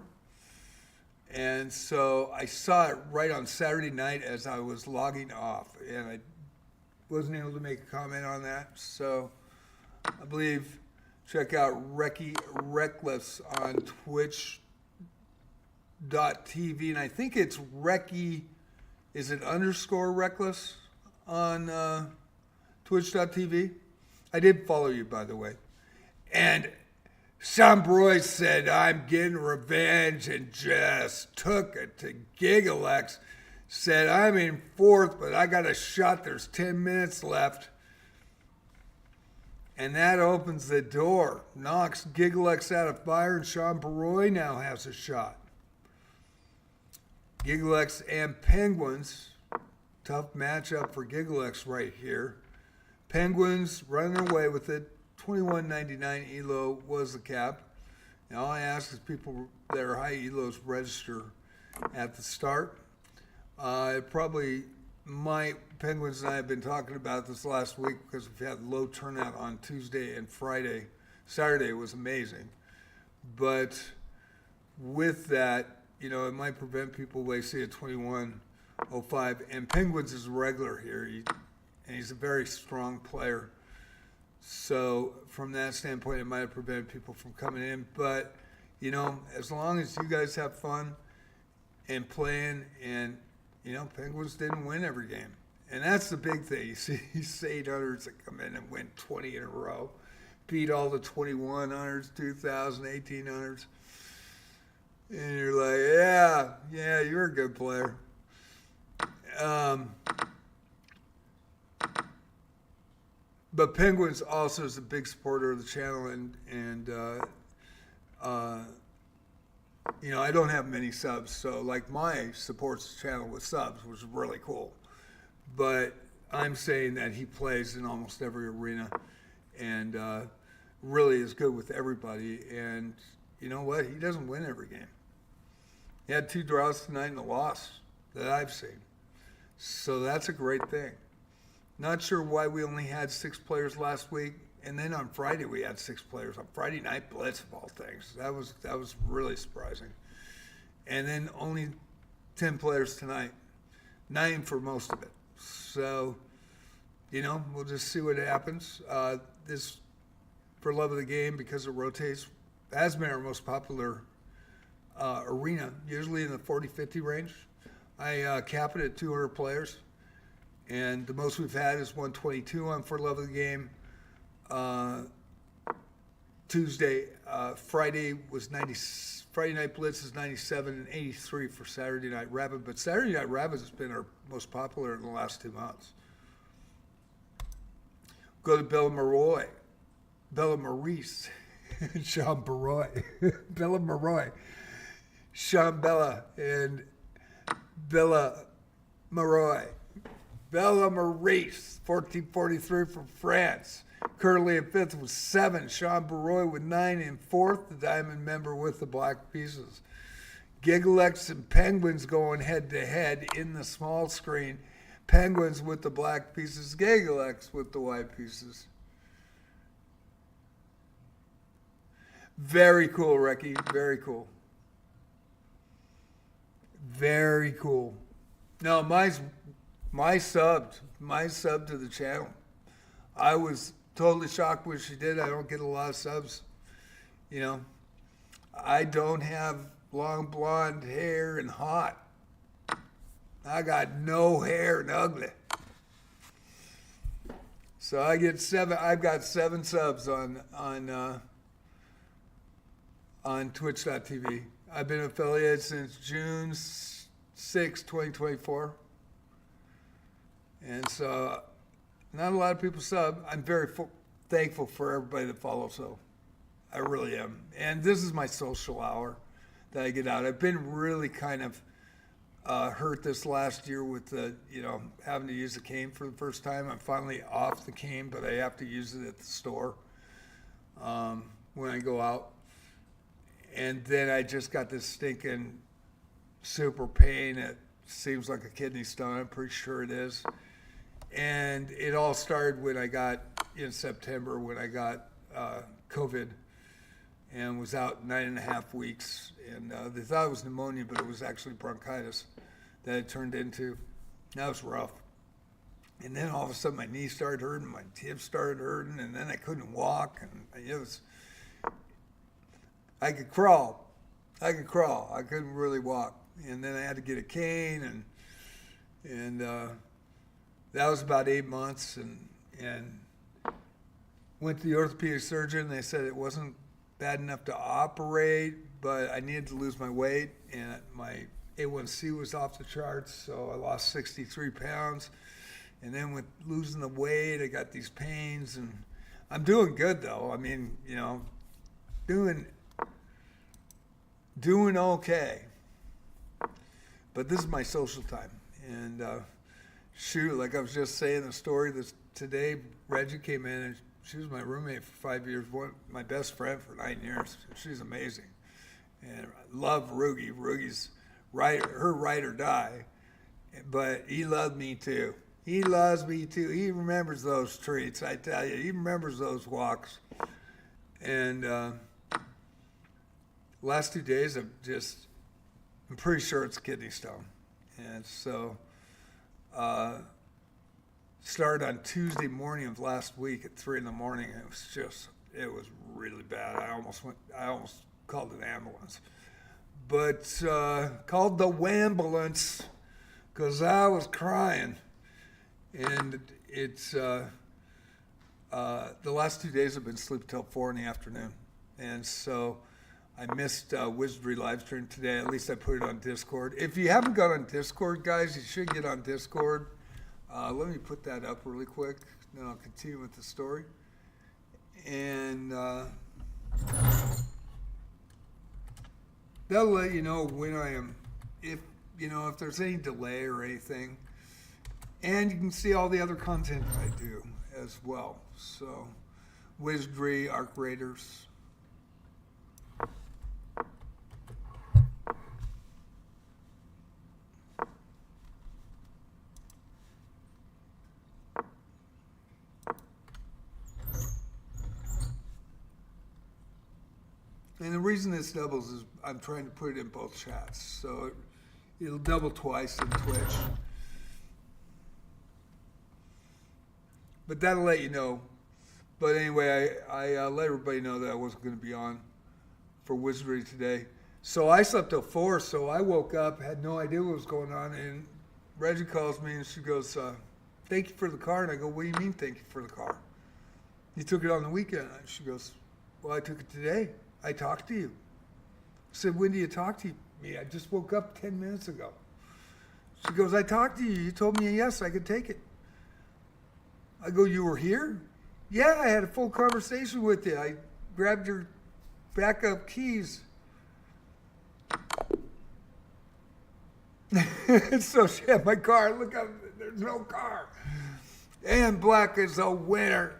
And so I saw it right on Saturday night as I was logging off, and I wasn't able to make a comment on that. So I believe check out Reki Reckless on Twitch.tv. And I think it's Reki, is it _ Reckless on Twitch.tv. I did follow you, by the way. And Sean Baroy said, I'm getting revenge, and just took it to Gigalex. Said, I'm in fourth, but I got a shot. There's 10 minutes left. And that opens the door. Knocks Gigalex out of fire, and Sean Baroy now has a shot. Gigalex and Penguins. Tough matchup for Gigalex right here. Penguins running away with it. 21.99 Elo was the cap. Now all I ask is people that are high Elos register at the start. Penguins and I have been talking about this last week because we've had low turnout on Tuesday and Friday. Saturday was amazing. But with that, it might prevent people, they see a 21 05. And Penguins is a regular here, and he's a very strong player. So from that standpoint, it might have prevented people from coming in. But, as long as you guys have fun and playing, and, Penguins didn't win every game. And that's the big thing. You see these 800s that come in and win 20 in a row, beat all the 2100s, 2000, 1800s. And you're like, yeah, you're a good player. But Penguins also is a big supporter of the channel, and I don't have many subs, so like my supports the channel with subs, which is really cool. But I'm saying that he plays in almost every arena, and really is good with everybody. And you know what? He doesn't win every game. He had 2 draws tonight and a loss that I've seen. So that's a great thing. Not sure why we only had 6 players last week, and then on Friday we had 6 players on Friday night Blitz of all things. That was really surprising. And then only 10 players tonight, 9 for most of it. So, we'll just see what happens. This, for love of the game, because it rotates, has been our most popular arena, usually in the 40-50 range. I cap it at 200 players, and the most we've had is 122 on For Love of the Game. Tuesday, Friday was 90. Friday Night Blitz is 97 and 83 for Saturday Night Rabbit, but Saturday Night Rabbit has been our most popular in the last 2 months. Go to Bella Maurice, Sean Baroy, Bella Maroy, Sean Bella, and Bella Maroy. Bella Maurice, 1443 from France. Currently in 5th with 7. Sean Baroy with 9 in 4th. The Diamond member with the black pieces. Gigalex and Penguins going head to head in the small screen. Penguins with the black pieces. Gigalex with the white pieces. Very cool, Recky. Very cool. Very cool. No, my sub to the channel. I was totally shocked when she did. I don't get a lot of subs. I don't have long blonde hair and hot. I got no hair and ugly. So I've got 7 subs on Twitch.tv. I've been affiliated since June 6, 2024. And so not a lot of people sub. I'm very thankful for everybody that follows, so I really am. And this is my social hour that I get out. I've been really kind of hurt this last year with the, having to use the cane for the first time. I'm finally off the cane, but I have to use it at the store when I go out. And then I just got this stinking super pain. It seems like a kidney stone. I'm pretty sure it is. And it all started when I got, in September, when I got COVID and was out 9.5 weeks. And they thought it was pneumonia, but it was actually bronchitis that it turned into. That was rough. And then all of a sudden my knee started hurting, my hips started hurting, and then I couldn't walk. And it was, I could crawl. I couldn't really walk. And then I had to get a cane, and that was about 8 months, and went to the orthopedic surgeon. They said it wasn't bad enough to operate, but I needed to lose my weight, and my A1C was off the charts, so I lost 63 pounds. And then with losing the weight, I got these pains, and I'm doing good though. I mean, doing okay. But this is my social time, and like I was just saying the story this today, Reggie came in, and she was my roommate for 5 years, my best friend for 9 years. She's amazing. And I love Rugi. Rugi's her ride or die, but he loved me too. He loves me too. He remembers those treats, I tell you. He remembers those walks. And last 2 days, I'm pretty sure it's kidney stone. And so started on Tuesday morning of last week at 3 in the morning. It was really bad. I almost called an ambulance, but called the wambulance because I was crying, and it's the last 2 days I've been sleeping till 4 in the afternoon, and so I missed Wizardry live stream today. At least I put it on Discord. If you haven't got on Discord, guys, you should get on Discord. Let me put that up really quick, then I'll continue with the story. And that'll let you know when I am, if there's any delay or anything. And you can see all the other content I do as well. So, Wizardry, Arc Raiders. And the reason this doubles is I'm trying to put it in both chats. So it'll double twice in Twitch. But that'll let you know. But anyway, I let everybody know that I wasn't going to be on for Wizardry today. So I slept till 4, so I woke up, had no idea what was going on. And Reggie calls me and she goes, thank you for the car. And I go, what do you mean thank you for the car? You took it on the weekend. And she goes, well, I took it today. I talked to you. I said, when do you talk to me? I just woke up 10 minutes ago. She goes, I talked to you. You told me yes, I could take it. I go, you were here? Yeah, I had a full conversation with you. I grabbed your backup keys. So she had my car. Look up, there's no car. And Black is a winner.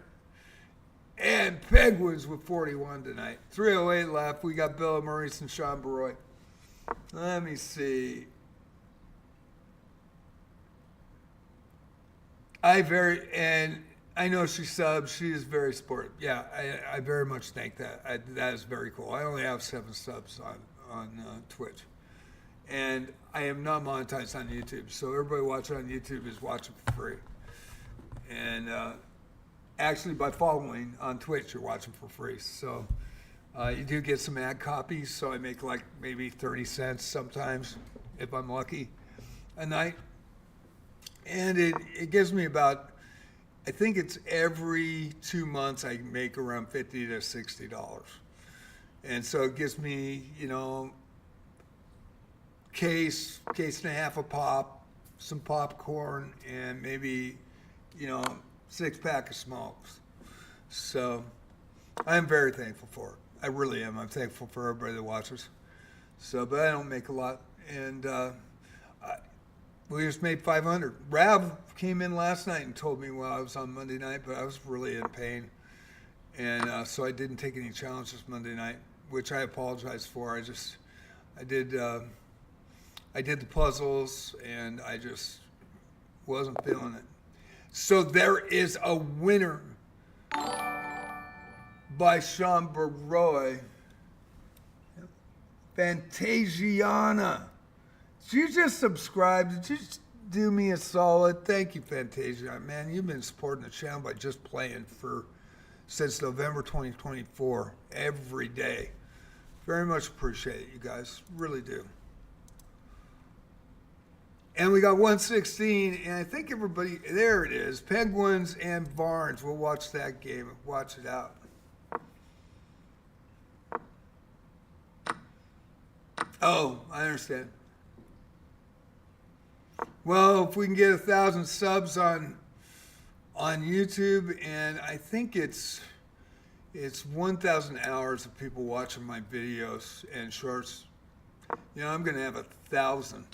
And Penguins with 41 tonight. 308 left. We got Bill Maurice and Sean Baroy. Let me see. And I know she subs. She is very sportive. Yeah, I very much think that. That is very cool. I only have 7 subs on Twitch. And I am not monetized on YouTube. So everybody watching on YouTube is watching for free. And actually, by following on Twitch, you're watching for free. So you do get some ad copies. So I make like maybe 30 cents sometimes, if I'm lucky, a night. And it gives me about, I think it's every 2 months I make around $50 to $60. And so it gives me, case and a half of pop, some popcorn, and maybe, 6-pack of smokes. So I'm very thankful for it. I really am. I'm thankful for everybody that watches. So, but I don't make a lot. And we just made 500. Rav came in last night and told me while I was on Monday night, but I was really in pain. And so I didn't take any challenges Monday night, which I apologize for. I did the puzzles and I just wasn't feeling it. So there is a winner by Sean Baroy. Fantasiana. Did you just subscribe? Did you just do me a solid? Thank you, Fantasia. Man, you've been supporting the channel by just playing since November 2024, every day. Very much appreciate it, you guys. Really do. And we got 116, and I think everybody, there it is. Penguins and Barnes. We'll watch that game. Watch it out. Oh, I understand. Well, if we can get 1,000 subs on YouTube, and I think it's 1,000 hours of people watching my videos and shorts. I'm going to have 1,000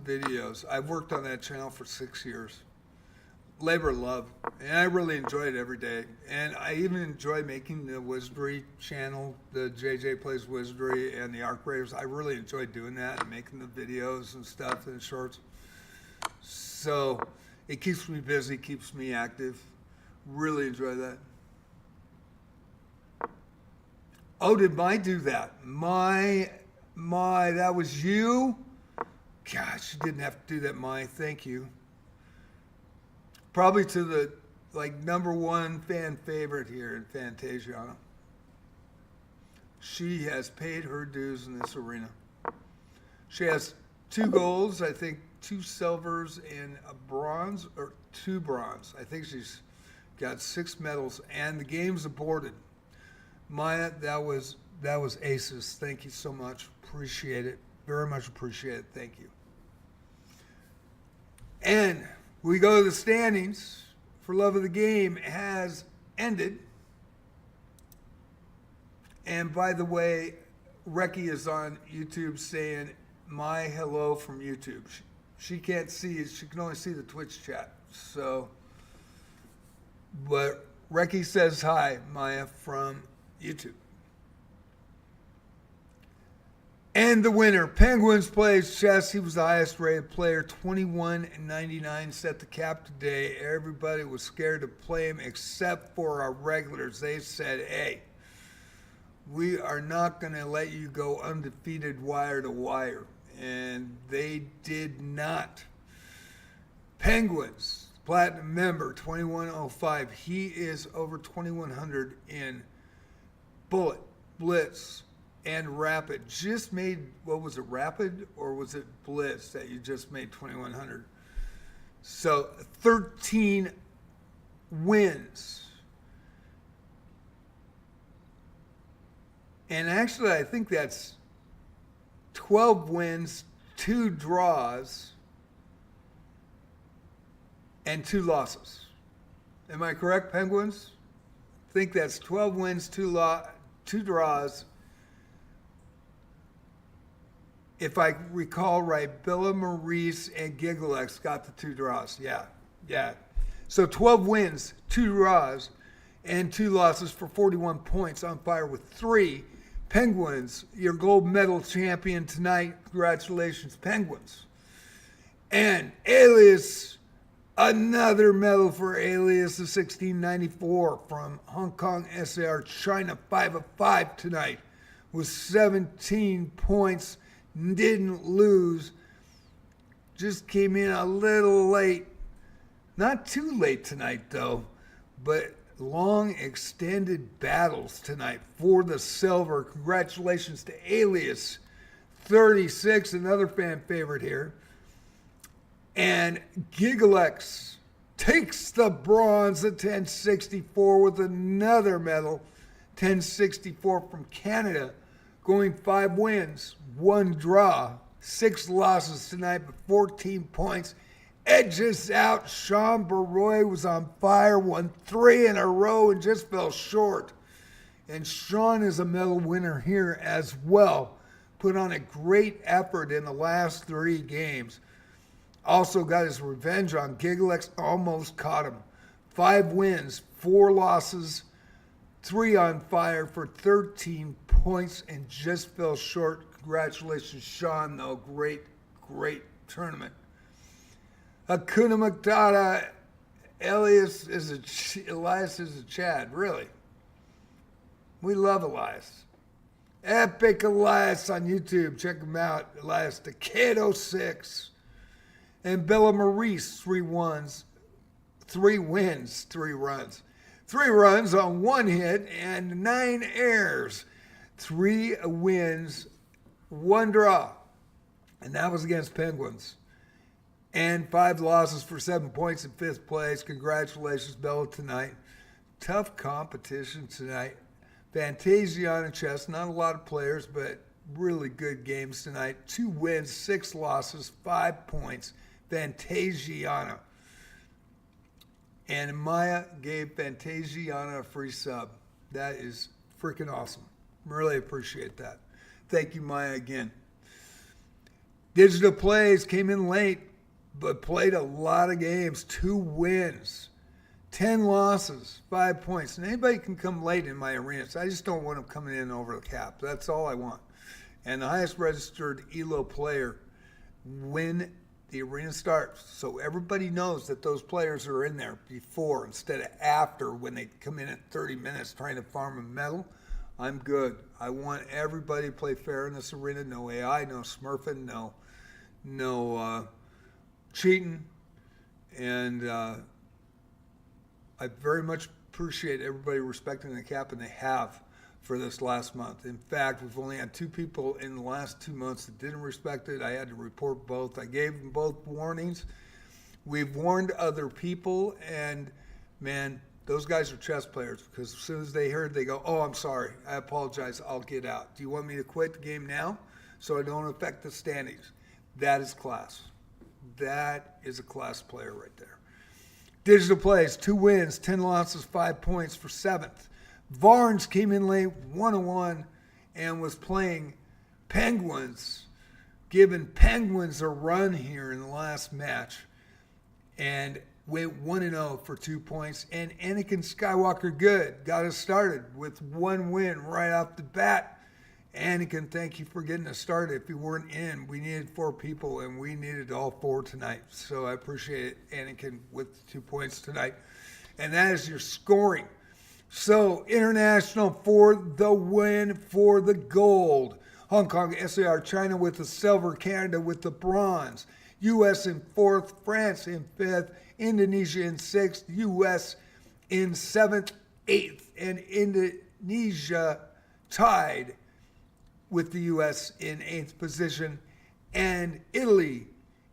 videos. I've worked on that channel for 6 years. Labor of love. And I really enjoy it every day. And I even enjoy making the Wizardry channel, the JJ Plays Wizardry and the Arc Raiders. I really enjoy doing that and making the videos and stuff and shorts. So it keeps me busy, keeps me active. Really enjoy that. Oh, did Mai do that? Mai, that was you? Gosh, you didn't have to do that, Mai. Thank you. Probably to the number one fan favorite here in Fantasiana. She has paid her dues in this arena. She has 2 golds, I think 2 silvers and a bronze, or 2 bronze. I think she's got 6 medals, and the game's aborted. Maya, that was aces. Thank you so much. Appreciate it. Very much appreciate it. Thank you. And we go to the standings. For Love of the Game has ended. And by the way, Reki is on YouTube saying, my hello from YouTube. She can't see it. She can only see the Twitch chat. So, but Reki says hi, Maya, from YouTube. And the winner, Penguins plays chess. He was the highest rated player, 21.99 set the cap today. Everybody was scared to play him except for our regulars. They said, hey, we are not going to let you go undefeated wire to wire. And they did not. Penguins, platinum member, 2105. He is over 2100 in Bullet, Blitz, and Rapid. Just made, what was it, Rapid or was it Blitz that you just made 2100? So 13 wins. And actually, I think that's 12 wins, 2 draws, and 2 losses. Am I correct, Penguins? I think that's 12 wins, 2 draws. If I recall right, Billa Maurice and Gigalex got the 2 draws. Yeah. So 12 wins, 2 draws, and 2 losses for 41 points, on fire with 3. Penguins, your gold medal champion tonight. Congratulations, Penguins. And Alias, another medal for Alias, the 1694 from Hong Kong SAR China, 5 of 5 tonight with 17 points. Didn't lose. Just came in a little late. Not too late tonight, though, but long extended battles tonight for the silver. Congratulations to Alias 36, another fan favorite here. And Gigalex takes the bronze at 1064 with another medal, 1064 from Canada, going 5 wins, 1 draw, 6 losses tonight, but 14 points. Edges out. Sean Baroy was on fire, won 3 in a row and just fell short. And Sean is a medal winner here as well. Put on a great effort in the last 3 games. Also got his revenge on Gigalex, almost caught him. 5 wins, 4 losses, 3 on fire for 13 points and just fell short. Congratulations, Sean, though. Great tournament. Hakuna Matata, Elias is a Chad, really. We love Elias. Epic Elias on YouTube. Check him out. Elias Takado 6. And Bella Maurice, 3 wins, 3 runs. 3 runs on 1 hit and 9 errors. 3 wins, 1 draw. And that was against Penguins. And 5 losses for 7 points in 5th place. Congratulations, Bella, tonight. Tough competition tonight. Fantasiana chess, not a lot of players, but really good games tonight. 2 wins, 6 losses, 5 points. Fantasiana. And Maya gave Fantasiana a free sub. That is freaking awesome. Really appreciate that. Thank you, Maya, again. Digital Plays came in late, but played a lot of games. 2 wins, 10 losses, 5 points. And anybody can come late in my arenas. I just don't want them coming in over the cap. That's all I want. And the highest registered Elo player when the arena starts. So everybody knows that those players are in there before instead of after when they come in at 30 minutes trying to farm a medal. I'm good. I want everybody to play fair in this arena. No AI, no smurfing, no cheating, and I very much appreciate everybody respecting the cap, and they have for this last month. In fact, we've only had 2 people in the last 2 months that didn't respect it. I had to report both. I gave them both warnings. We've warned other people, and man, those guys are chess players, because as soon as they heard, they go, oh, I'm sorry, I apologize, I'll get out. Do you want me to quit the game now so I don't affect the standings? That is class. That is a class player right there. Digital plays, 2 wins, 10 losses, 5 points for 7th. Varnes came in late, 1-1, and was playing Penguins, giving Penguins a run here in the last match, and went 1-0 for 2 points. And Anakin Skywalker Good got us started with 1 win right off the bat. Anakin, thank you for getting us started. If you weren't in, we needed 4 people, and we needed all 4 tonight. So I appreciate it, Anakin, with 2 points tonight. And that is your scoring. So, international for the win, for the gold. Hong Kong, SAR, China with the silver, Canada with the bronze. U.S. in 4th, France in 5th, Indonesia in 6th, U.S. in 7th, 8th, and Indonesia tied with the U.S. in 8th position, and Italy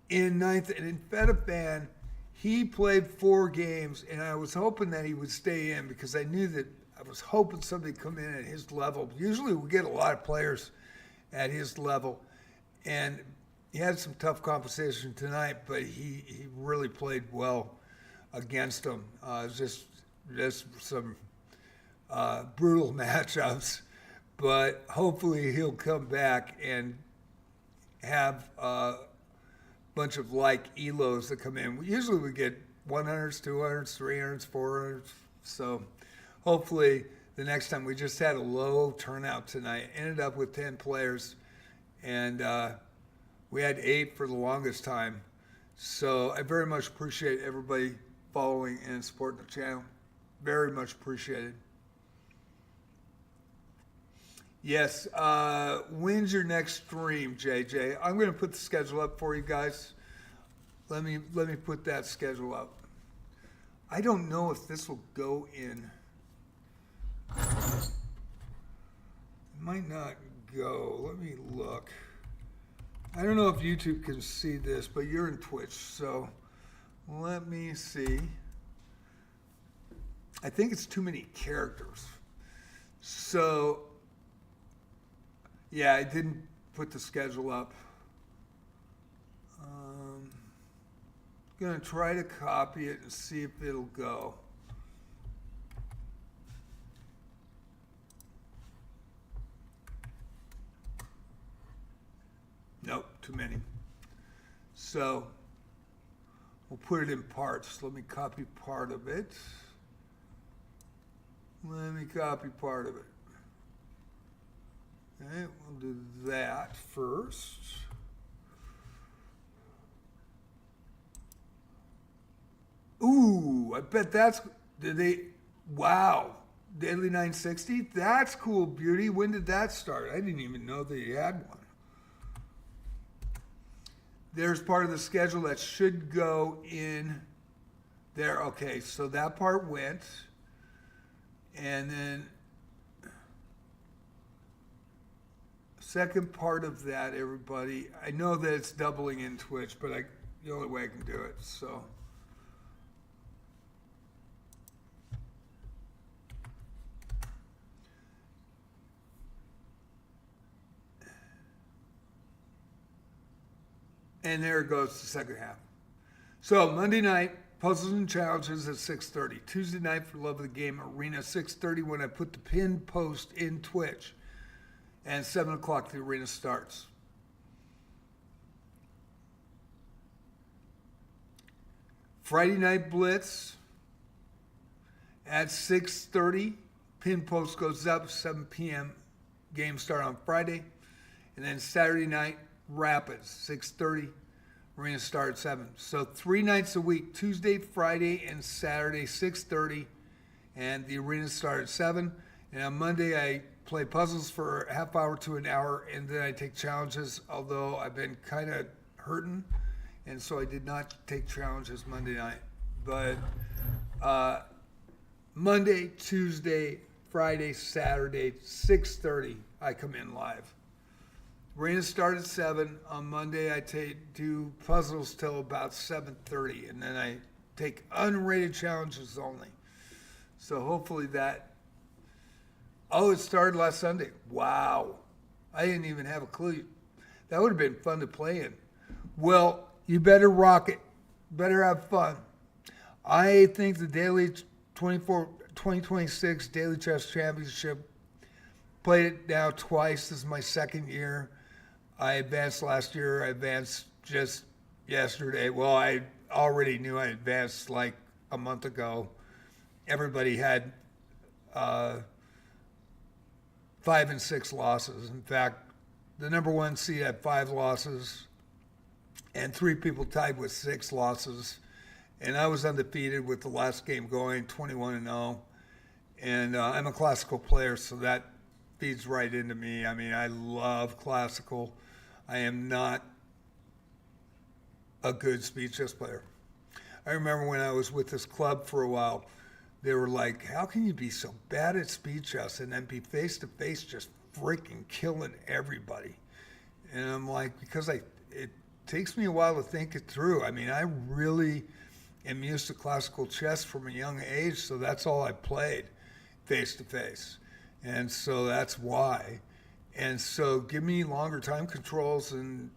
in 9th. And in Fedifan, he played 4 games, and I was hoping that he would stay in, because I knew that I was hoping somebody would come in at his level. Usually we get a lot of players at his level, and he had some tough competition tonight, but he really played well against them. Just some brutal matchups, but hopefully he'll come back and have bunch of like Elos that come in. Usually we get 100s, 200s, 300s, 400s. So hopefully the next time. We just had a low turnout tonight. Ended up with 10 players, and we had 8 for the longest time. So I very much appreciate everybody following and supporting the channel. Very much appreciated. Yes, when's your next stream, JJ? I'm going to put the schedule up for you guys. Let me put that schedule up. I don't know if this will go in. It might not go. Let me look. I don't know if YouTube can see this, but you're in Twitch, so let me see. I think it's too many characters. So yeah, I didn't put the schedule up. Gonna try to copy it and see if it'll go. Nope, too many. So we'll put it in parts. Let me copy part of it. Let me copy part of it. Okay, we'll do that first. Ooh, I bet that's, wow, Daily 960? That's cool, Beauty. When did that start? I didn't even know that you had one. There's part of the schedule that should go in there. Okay, so that part went. And then second part of that, everybody, I know that it's doubling in Twitch, but the only way I can do it, so. And there it goes, the second half. So Monday night, puzzles and challenges at 6:30. Tuesday night, for love of the game, Arena 6:30 when I put the pin post in Twitch. And 7 o'clock, the arena starts. Friday night Blitz at 6:30. Pin post goes up, 7 p.m. Game start on Friday. And then Saturday night, Rapids, 6:30. Arena start at 7. So 3 nights a week, Tuesday, Friday, and Saturday, 6:30. And the arena start at 7. And on Monday, I play puzzles for a half hour to an hour, and then I take challenges, although I've been kind of hurting, and so I did not take challenges Monday night. But Monday, Tuesday, Friday, Saturday, 6:30, I come in live. Arena start at 7. On Monday, I do puzzles till about 7:30, and then I take unrated challenges only. So hopefully that. Oh, it started last Sunday. Wow. I didn't even have a clue. That would have been fun to play in. Well, you better rock it. Better have fun. I think the Daily 2026 Daily Chess Championship, played it now twice. This is my second year. I advanced last year. I advanced just yesterday. Well, I already knew I advanced like a month ago. Everybody had 5 and 6 losses. In fact, the number 1 seed had 5 losses, and 3 people tied with 6 losses. And I was undefeated with the last game going, 21-0. And I'm a classical player, so that feeds right into me. I mean, I love classical. I am not a good speed chess player. I remember when I was with this club for a while, they were like, how can you be so bad at speed chess and then be face-to-face just freaking killing everybody? And I'm like, because it takes me a while to think it through. I mean, I really am used to classical chess from a young age, so that's all I played, face-to-face. And so that's why. And so give me longer time controls and,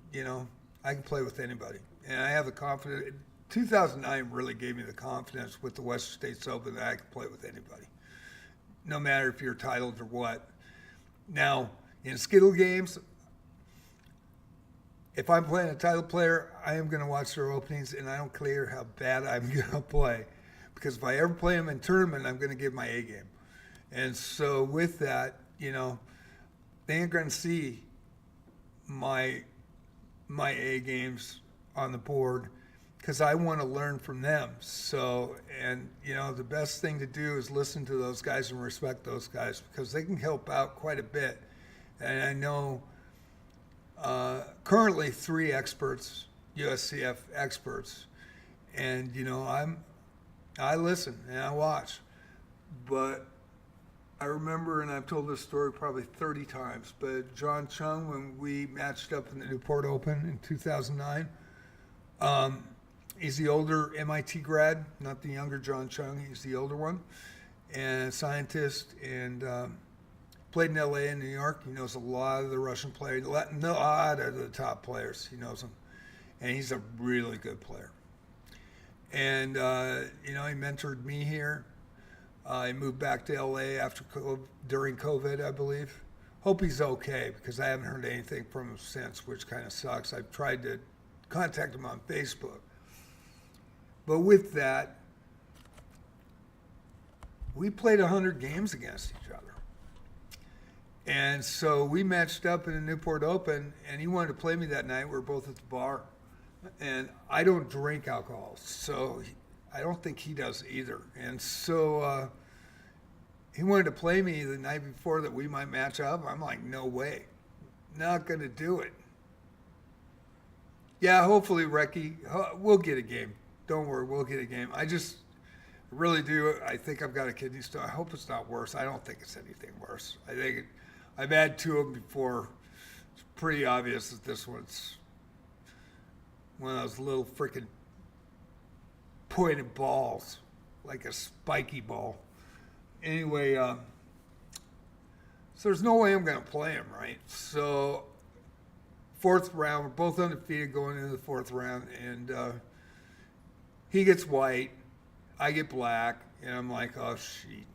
I can play with anybody. And I have the confidence. 2009 really gave me the confidence with the Western States Open that I can play with anybody, no matter if you're titled or what. Now, in Skittle games, if I'm playing a title player, I am going to watch their openings, and I don't care how bad I'm going to play. Because if I ever play them in tournament, I'm going to give my A game. And so with that, they ain't going to see my A games on the board because I want to learn from them. So, and, the best thing to do is listen to those guys and respect those guys because they can help out quite a bit. And I know currently 3 experts, USCF experts, and, I listen and I watch. But I remember, and I've told this story probably 30 times, but John Chung, when we matched up in the Newport Open in 2009, he's the older MIT grad, not the younger John Chung. He's the older one, and scientist, and played in LA and New York. He knows a lot of the Russian players, a lot of the top players. He knows them, and he's a really good player. And he mentored me here. He moved back to LA during COVID, I believe. Hope he's okay because I haven't heard anything from him since, which kind of sucks. I've tried to contact him on Facebook. But with that, we played 100 games against each other. And so we matched up in the Newport Open, and he wanted to play me that night. We were both at the bar. And I don't drink alcohol, so I don't think he does either. And so he wanted to play me the night before that we might match up. I'm like, no way. Not going to do it. Yeah, hopefully, Reki, we'll get a game. Don't worry, we'll get a game. I just really do. I think I've got a kidney stone. I hope it's not worse. I don't think it's anything worse. I think I've had 2 of them before. It's pretty obvious that this one's one of those little freaking pointed balls, like a spiky ball. Anyway, so there's no way I'm going to play him, right? So 4th round, we're both undefeated going into the 4th round, and he gets white, I get black, and I'm like, oh, shit.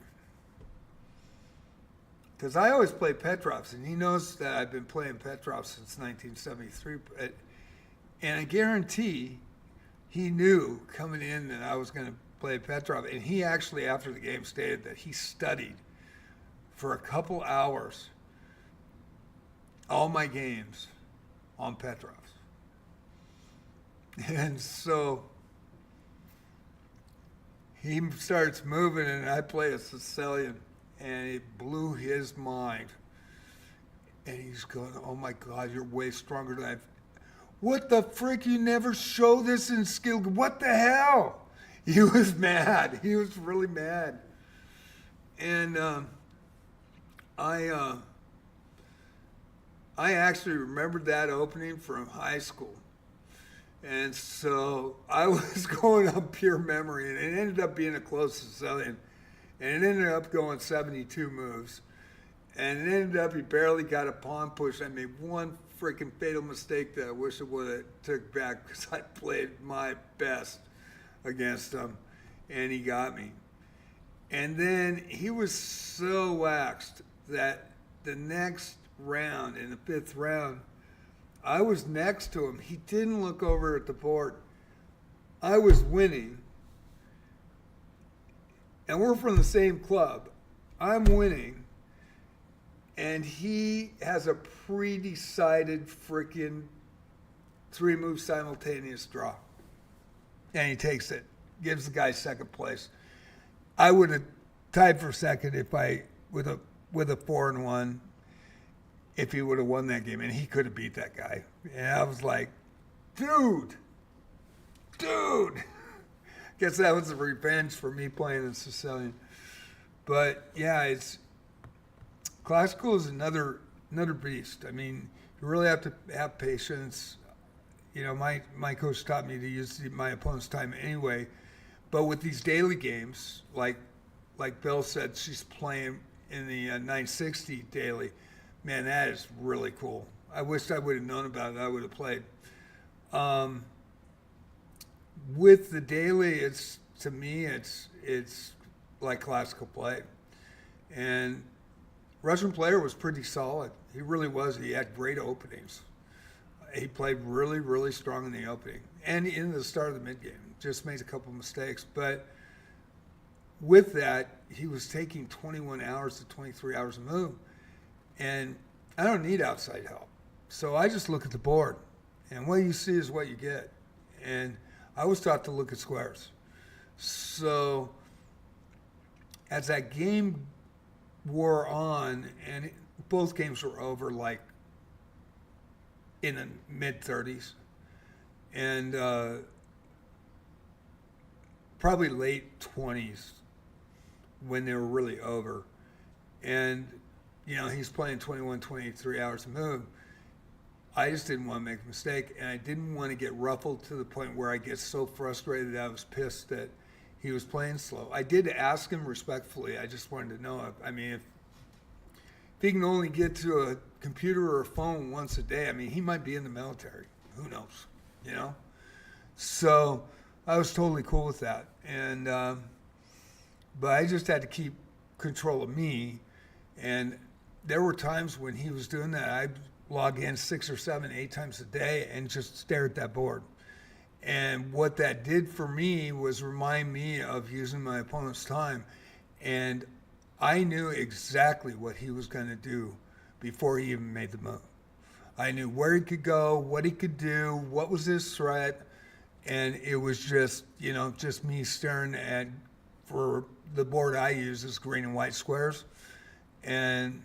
Because I always play Petrovs, and he knows that I've been playing Petrovs since 1973. And I guarantee he knew coming in that I was going to play Petrov. And he actually, after the game, stated that he studied for a couple hours all my games on Petrovs. And so he starts moving, and I play a Sicilian, and it blew his mind. And he's going, oh my God, you're way stronger than what the frick, you never show this in skill. What the hell? He was mad. He was really mad. And I actually remembered that opening from high school. And so I was going on pure memory, and it ended up being a close Sicilian. And it ended up going 72 moves. And it ended up he barely got a pawn push. I made one freaking fatal mistake that I wish I would have took back because I played my best against him, and he got me. And then he was so waxed that the next round, in the 5th round, I was next to him. He didn't look over at the board. I was winning, and we're from the same club. I'm winning, and he has a pre-decided freaking 3-move simultaneous draw. And he takes it, gives the guy second place. I would have tied for second if I with a 4-1 if he would have won that game, and he could have beat that guy. And I was like, dude. Guess that was a revenge for me playing the Sicilian. But yeah, it's classical is another beast. I mean, you really have to have patience. You know, my coach taught me to use my opponent's time anyway. But with these daily games, like Bill said, she's playing in the 960 daily. Man, that is really cool. I wish I would have known about it. I would have played. With the daily, to me, it's like classical play. And Russian player was pretty solid. He really was. He had great openings. He played really, really strong in the opening and in the start of the mid-game. Just made a couple mistakes. But with that, he was taking 21 hours to 23 hours a move. And I don't need outside help. So I just look at the board. And what you see is what you get. And I was taught to look at squares. So as that game wore on, and both games were over like in the mid-30s, and probably late 20s when they were really over. And, you know, he's playing 21, 23 hours a move. I just didn't want to make a mistake, and I didn't want to get ruffled to the point where I get so frustrated I was pissed that he was playing slow. I did ask him respectfully. I just wanted to know. I mean, if he can only get to a computer or a phone once a day, I mean, he might be in the military. Who knows, you know? So I was totally cool with that. And but I just had to keep control of me. And there were times when he was doing that. I'd log in 6 or 7, 8 times a day and just stare at that board. And what that did for me was remind me of using my opponent's time. And I knew exactly what he was going to do before he even made the move. I knew where he could go, what he could do, what was his threat. And it was just, you know, just me staring at, for the board I use is green and white squares. And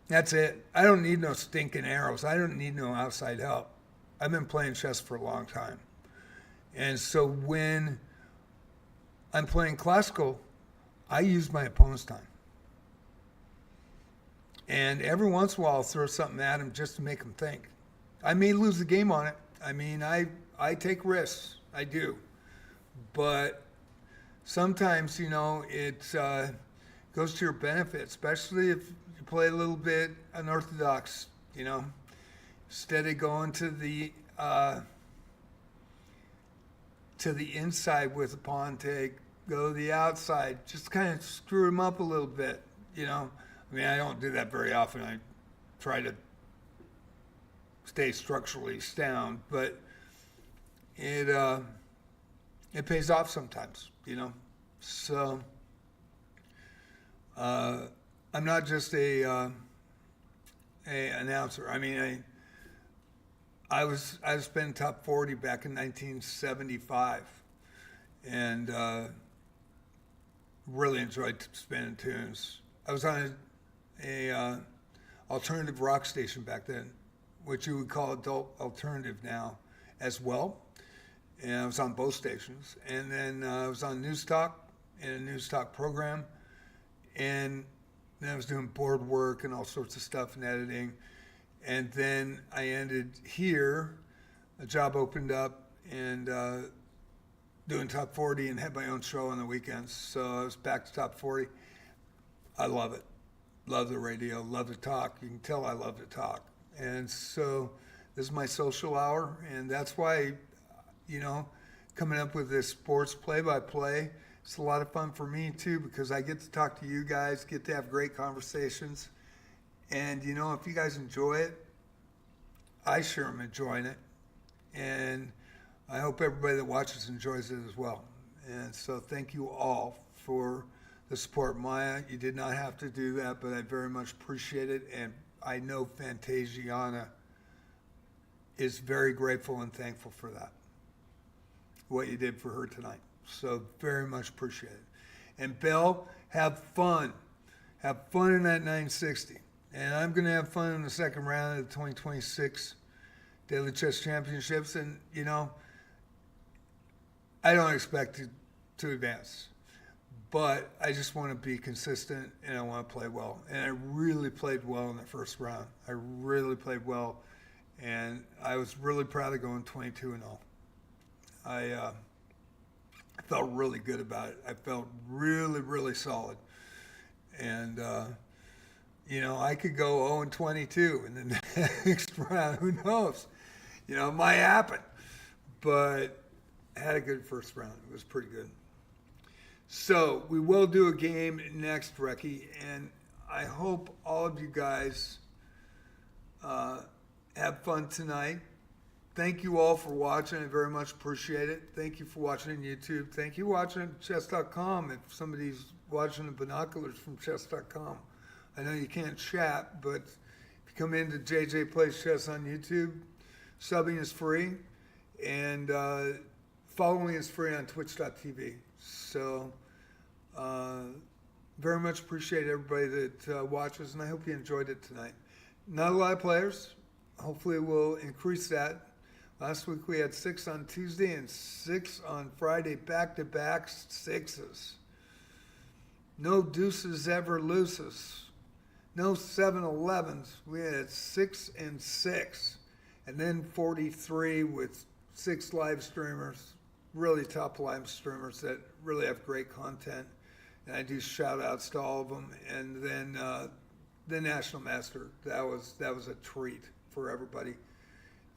that's it. I don't need no stinking arrows. I don't need no outside help. I've been playing chess for a long time. And so when I'm playing classical, I use my opponent's time. And every once in a while I'll throw something at him just to make him think. I may lose the game on it. I mean, I take risks. I do. But sometimes, you know, it goes to your benefit, especially if you play a little bit unorthodox, you know. Instead of going to the inside with a pawn take, go to the outside. Just kind of screw him up a little bit, you know. I mean, I don't do that very often. I try to stay structurally sound, but it pays off sometimes, you know. So I'm not just a announcer. I mean, I was been top 40 back in 1975, and really enjoyed spinning tunes. I was on a alternative rock station back then, which you would call adult alternative now, as well. And I was on both stations. And then I was on News Talk in a News Talk program. And then I was doing board work and all sorts of stuff and editing. And then I ended here. A job opened up and doing Top 40 and had my own show on the weekends. So I was back to Top 40. I love it. Love the radio. Love to talk. You can tell I love to talk. And so this is my social hour. And that's why, coming up with this sports play-by-play, it's a lot of fun for me too, because I get to talk to you guys, get to have great conversations. And, if you guys enjoy it, I sure am enjoying it. And I hope everybody that watches enjoys it as well. And so thank you all for the support. Maya, you did not have to do that, but I very much appreciate it. And I know Fantasiana is very grateful and thankful for that, what you did for her tonight. So very much appreciate it. And Belle, have fun. Have fun in that 960. And I'm going to have fun in the second round of the 2026 Daily Chess Championships. And, I don't expect to advance. But I just want to be consistent and I want to play well. And I really played well in the first round. I really played well. And I was really proud of going 22-0. I felt really good about it. I felt really, really solid. And, I could go 0-22 in the next round. Who knows? It might happen. But I had a good first round. It was pretty good. So we will do a game next, Reki. And I hope all of you guys have fun tonight. Thank you all for watching. I very much appreciate it. Thank you for watching on YouTube. Thank you for watching at chess.com. If somebody's watching the binoculars from chess.com, I know you can't chat, but if you come into JJ Plays Chess on YouTube, subbing is free, and following is free on twitch.tv. So very much appreciate everybody that watches, and I hope you enjoyed it tonight. Not a lot of players. Hopefully we'll increase that. Last week we had 6 on Tuesday and 6 on Friday, back-to-back sixes. No deuces ever loses. No 7-11s. We had 6 and 6. And then 43 with 6 live streamers, really top live streamers that really have great content. And I do shout outs to all of them. And then the National Master, that was a treat for everybody.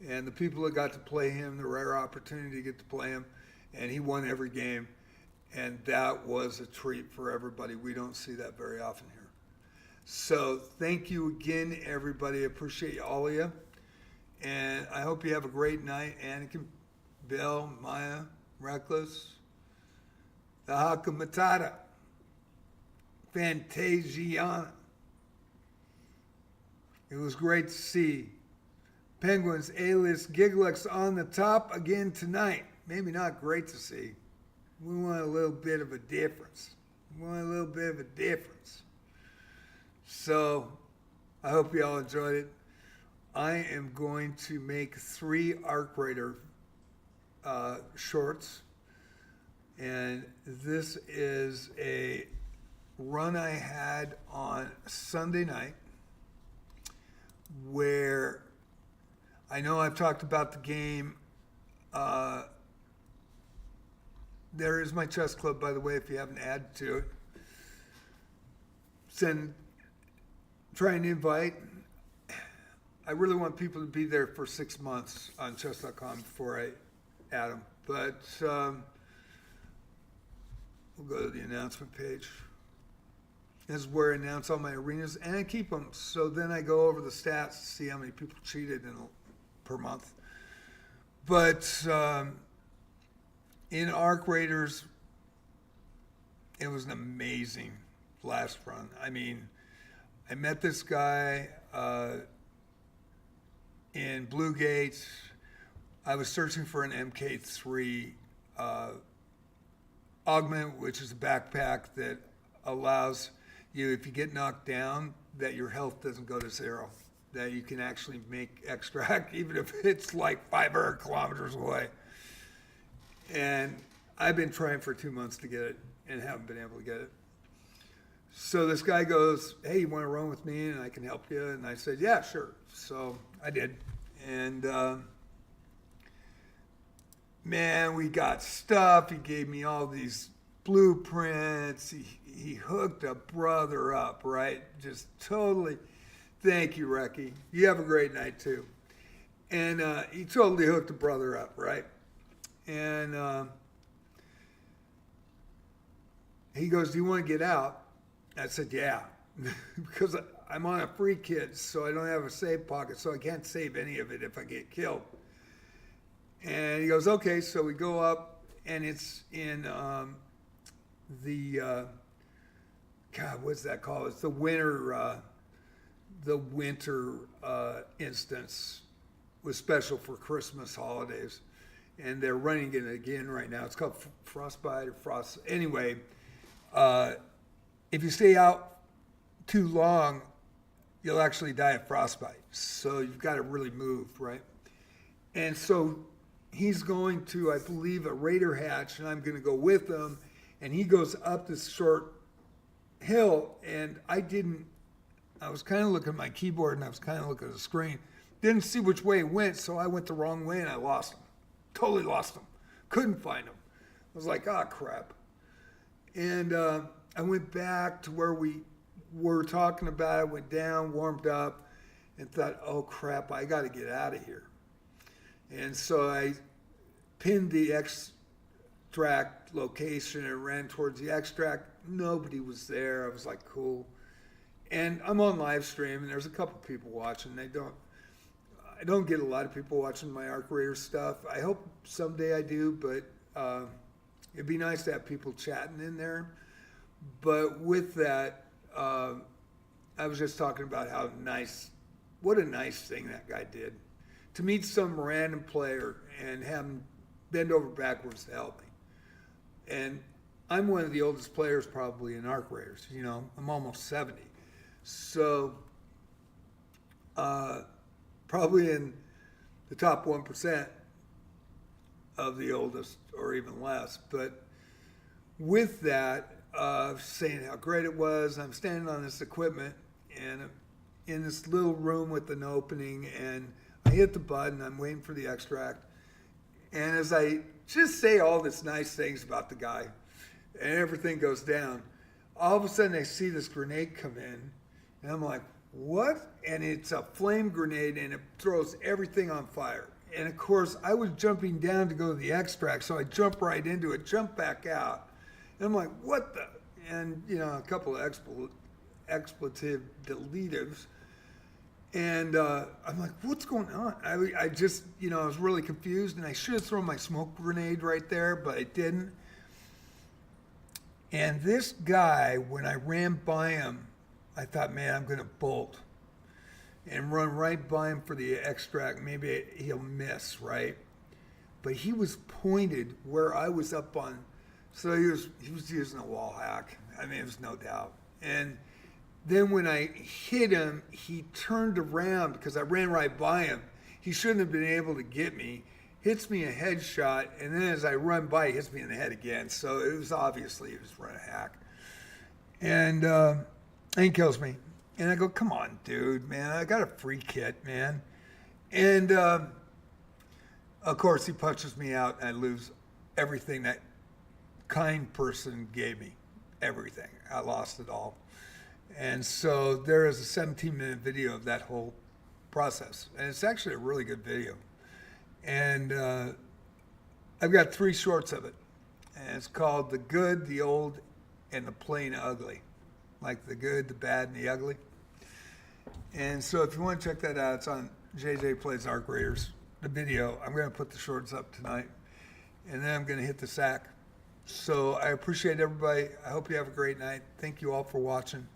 And the people that got to play him, the rare opportunity to get to play him, and he won every game. And that was a treat for everybody. We don't see that very often here. So thank you again, everybody. I appreciate all of you. And I hope you have a great night. Anakin, Bill, Maya, Reckless, the Haka Matata, Fantasiana. It was great to see Penguins, A-list, Giglix on the top again tonight. Maybe not great to see. We want a little bit of a difference. So I hope you all enjoyed it. I am going to make 3 Arc Raider shorts. And this is a run I had on Sunday night where I know I've talked about the game. There is my chess club, by the way, if you haven't added to it. Try and invite. I really want people to be there for 6 months on chess.com before I add them. But we'll go to the announcement page. This is where I announce all my arenas, and I keep them. So then I go over the stats to see how many people cheated per month. But in Arc Raiders, it was an amazing last run. I mean, I met this guy in Blue Gate. I was searching for an MK3 augment, which is a backpack that allows you, if you get knocked down, that your health doesn't go to 0, that you can actually make extract, even if it's like 500 kilometers away. And I've been trying for 2 months to get it and haven't been able to get it. So this guy goes, hey, you want to run with me and I can help you? And I said, yeah, sure. So I did. And man, we got stuff. He gave me all these blueprints. He hooked a brother up, right? Just totally. Thank you, Recky. You have a great night too. And he totally hooked a brother up, right? And he goes, do you want to get out? I said, yeah, because I'm on a free kit, so I don't have a save pocket, so I can't save any of it if I get killed. And he goes, okay, so we go up, and it's in God, what's that called? It's the winter instance was special for Christmas holidays. And they're running it again right now. It's called Frostbite or Frost. Anyway, if you stay out too long, you'll actually die of frostbite. So you've got to really move, right? And so he's going to, I believe, a raider hatch, and I'm going to go with him. And he goes up this short hill, and I was kind of looking at my keyboard, and I was kind of looking at the screen. Didn't see which way it went, so I went the wrong way, and I lost him. Totally lost him. Couldn't find him. I was like, ah, crap. And I went back to where we were talking about it, went down, warmed up, and thought, oh, crap, I got to get out of here. And so I pinned the extract location and ran towards the extract. Nobody was there. I was like, cool. And I'm on live stream, and there's a couple people watching. I don't get a lot of people watching my Arc Raider stuff. I hope someday I do, but it'd be nice to have people chatting in there. But with that, I was just talking about what a nice thing that guy did. To meet some random player and have him bend over backwards to help me. And I'm one of the oldest players probably in Arc Raiders. You know, I'm almost 70. So, probably in the top 1% of the oldest, or even less. But with that, saying how great it was, I'm standing on this equipment and I'm in this little room with an opening, and I hit the button, I'm waiting for the extract. And as I just say all this nice things about the guy, and everything goes down, all of a sudden I see this grenade come in, and I'm like, what? And it's a flame grenade, and it throws everything on fire. And of course, I was jumping down to go to the extract, so I jump right into it, jump back out. And I'm like, what the? And, you know, a couple of expletive deletives. And I'm like, what's going on? I just, you know, I was really confused, and I should have thrown my smoke grenade right there, but I didn't. And this guy, when I ran by him, I thought, man, I'm going to bolt and run right by him for the extract. Maybe he'll miss, right? But he was pointed where I was up on. So he was using a wall hack. I mean, it was no doubt. And then when I hit him, he turned around because I ran right by him. He shouldn't have been able to get me. Hits me a headshot, and then as I run by, he hits me in the head again. So it was obviously he was running a hack. And he kills me. And I go, come on, dude, man. I got a free kit, man. And, of course, he punches me out, and I lose everything that kind person gave me. Everything. I lost it all. And so there is a 17-minute video of that whole process. And it's actually a really good video. And I've got 3 shorts of it. And it's called The Good, the Old, and the Plain Ugly. Like the good, the bad, and the ugly. And so if you want to check that out, it's on JJ Plays Arc Raiders, the video. I'm going to put the shorts up tonight. And then I'm going to hit the sack. So I appreciate everybody. I hope you have a great night. Thank you all for watching.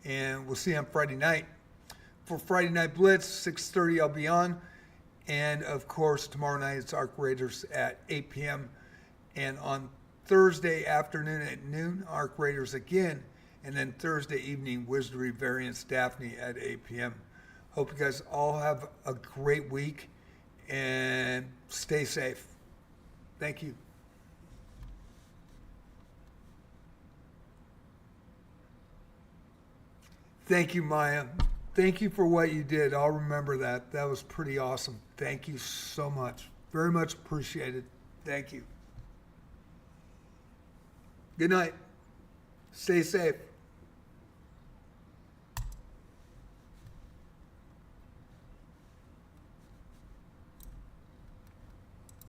And we'll see you on Friday night. For Friday Night Blitz, 6:30 I'll be on. And of course, tomorrow night it's Arc Raiders at 8 p.m. And on Thursday afternoon at noon, Arc Raiders again. And then Thursday evening, Wizardry Variants Daphne at 8 p.m. Hope you guys all have a great week and stay safe. Thank you. Thank you, Maya. Thank you for what you did. I'll remember that. That was pretty awesome. Thank you so much. Very much appreciated. Thank you. Good night. Stay safe.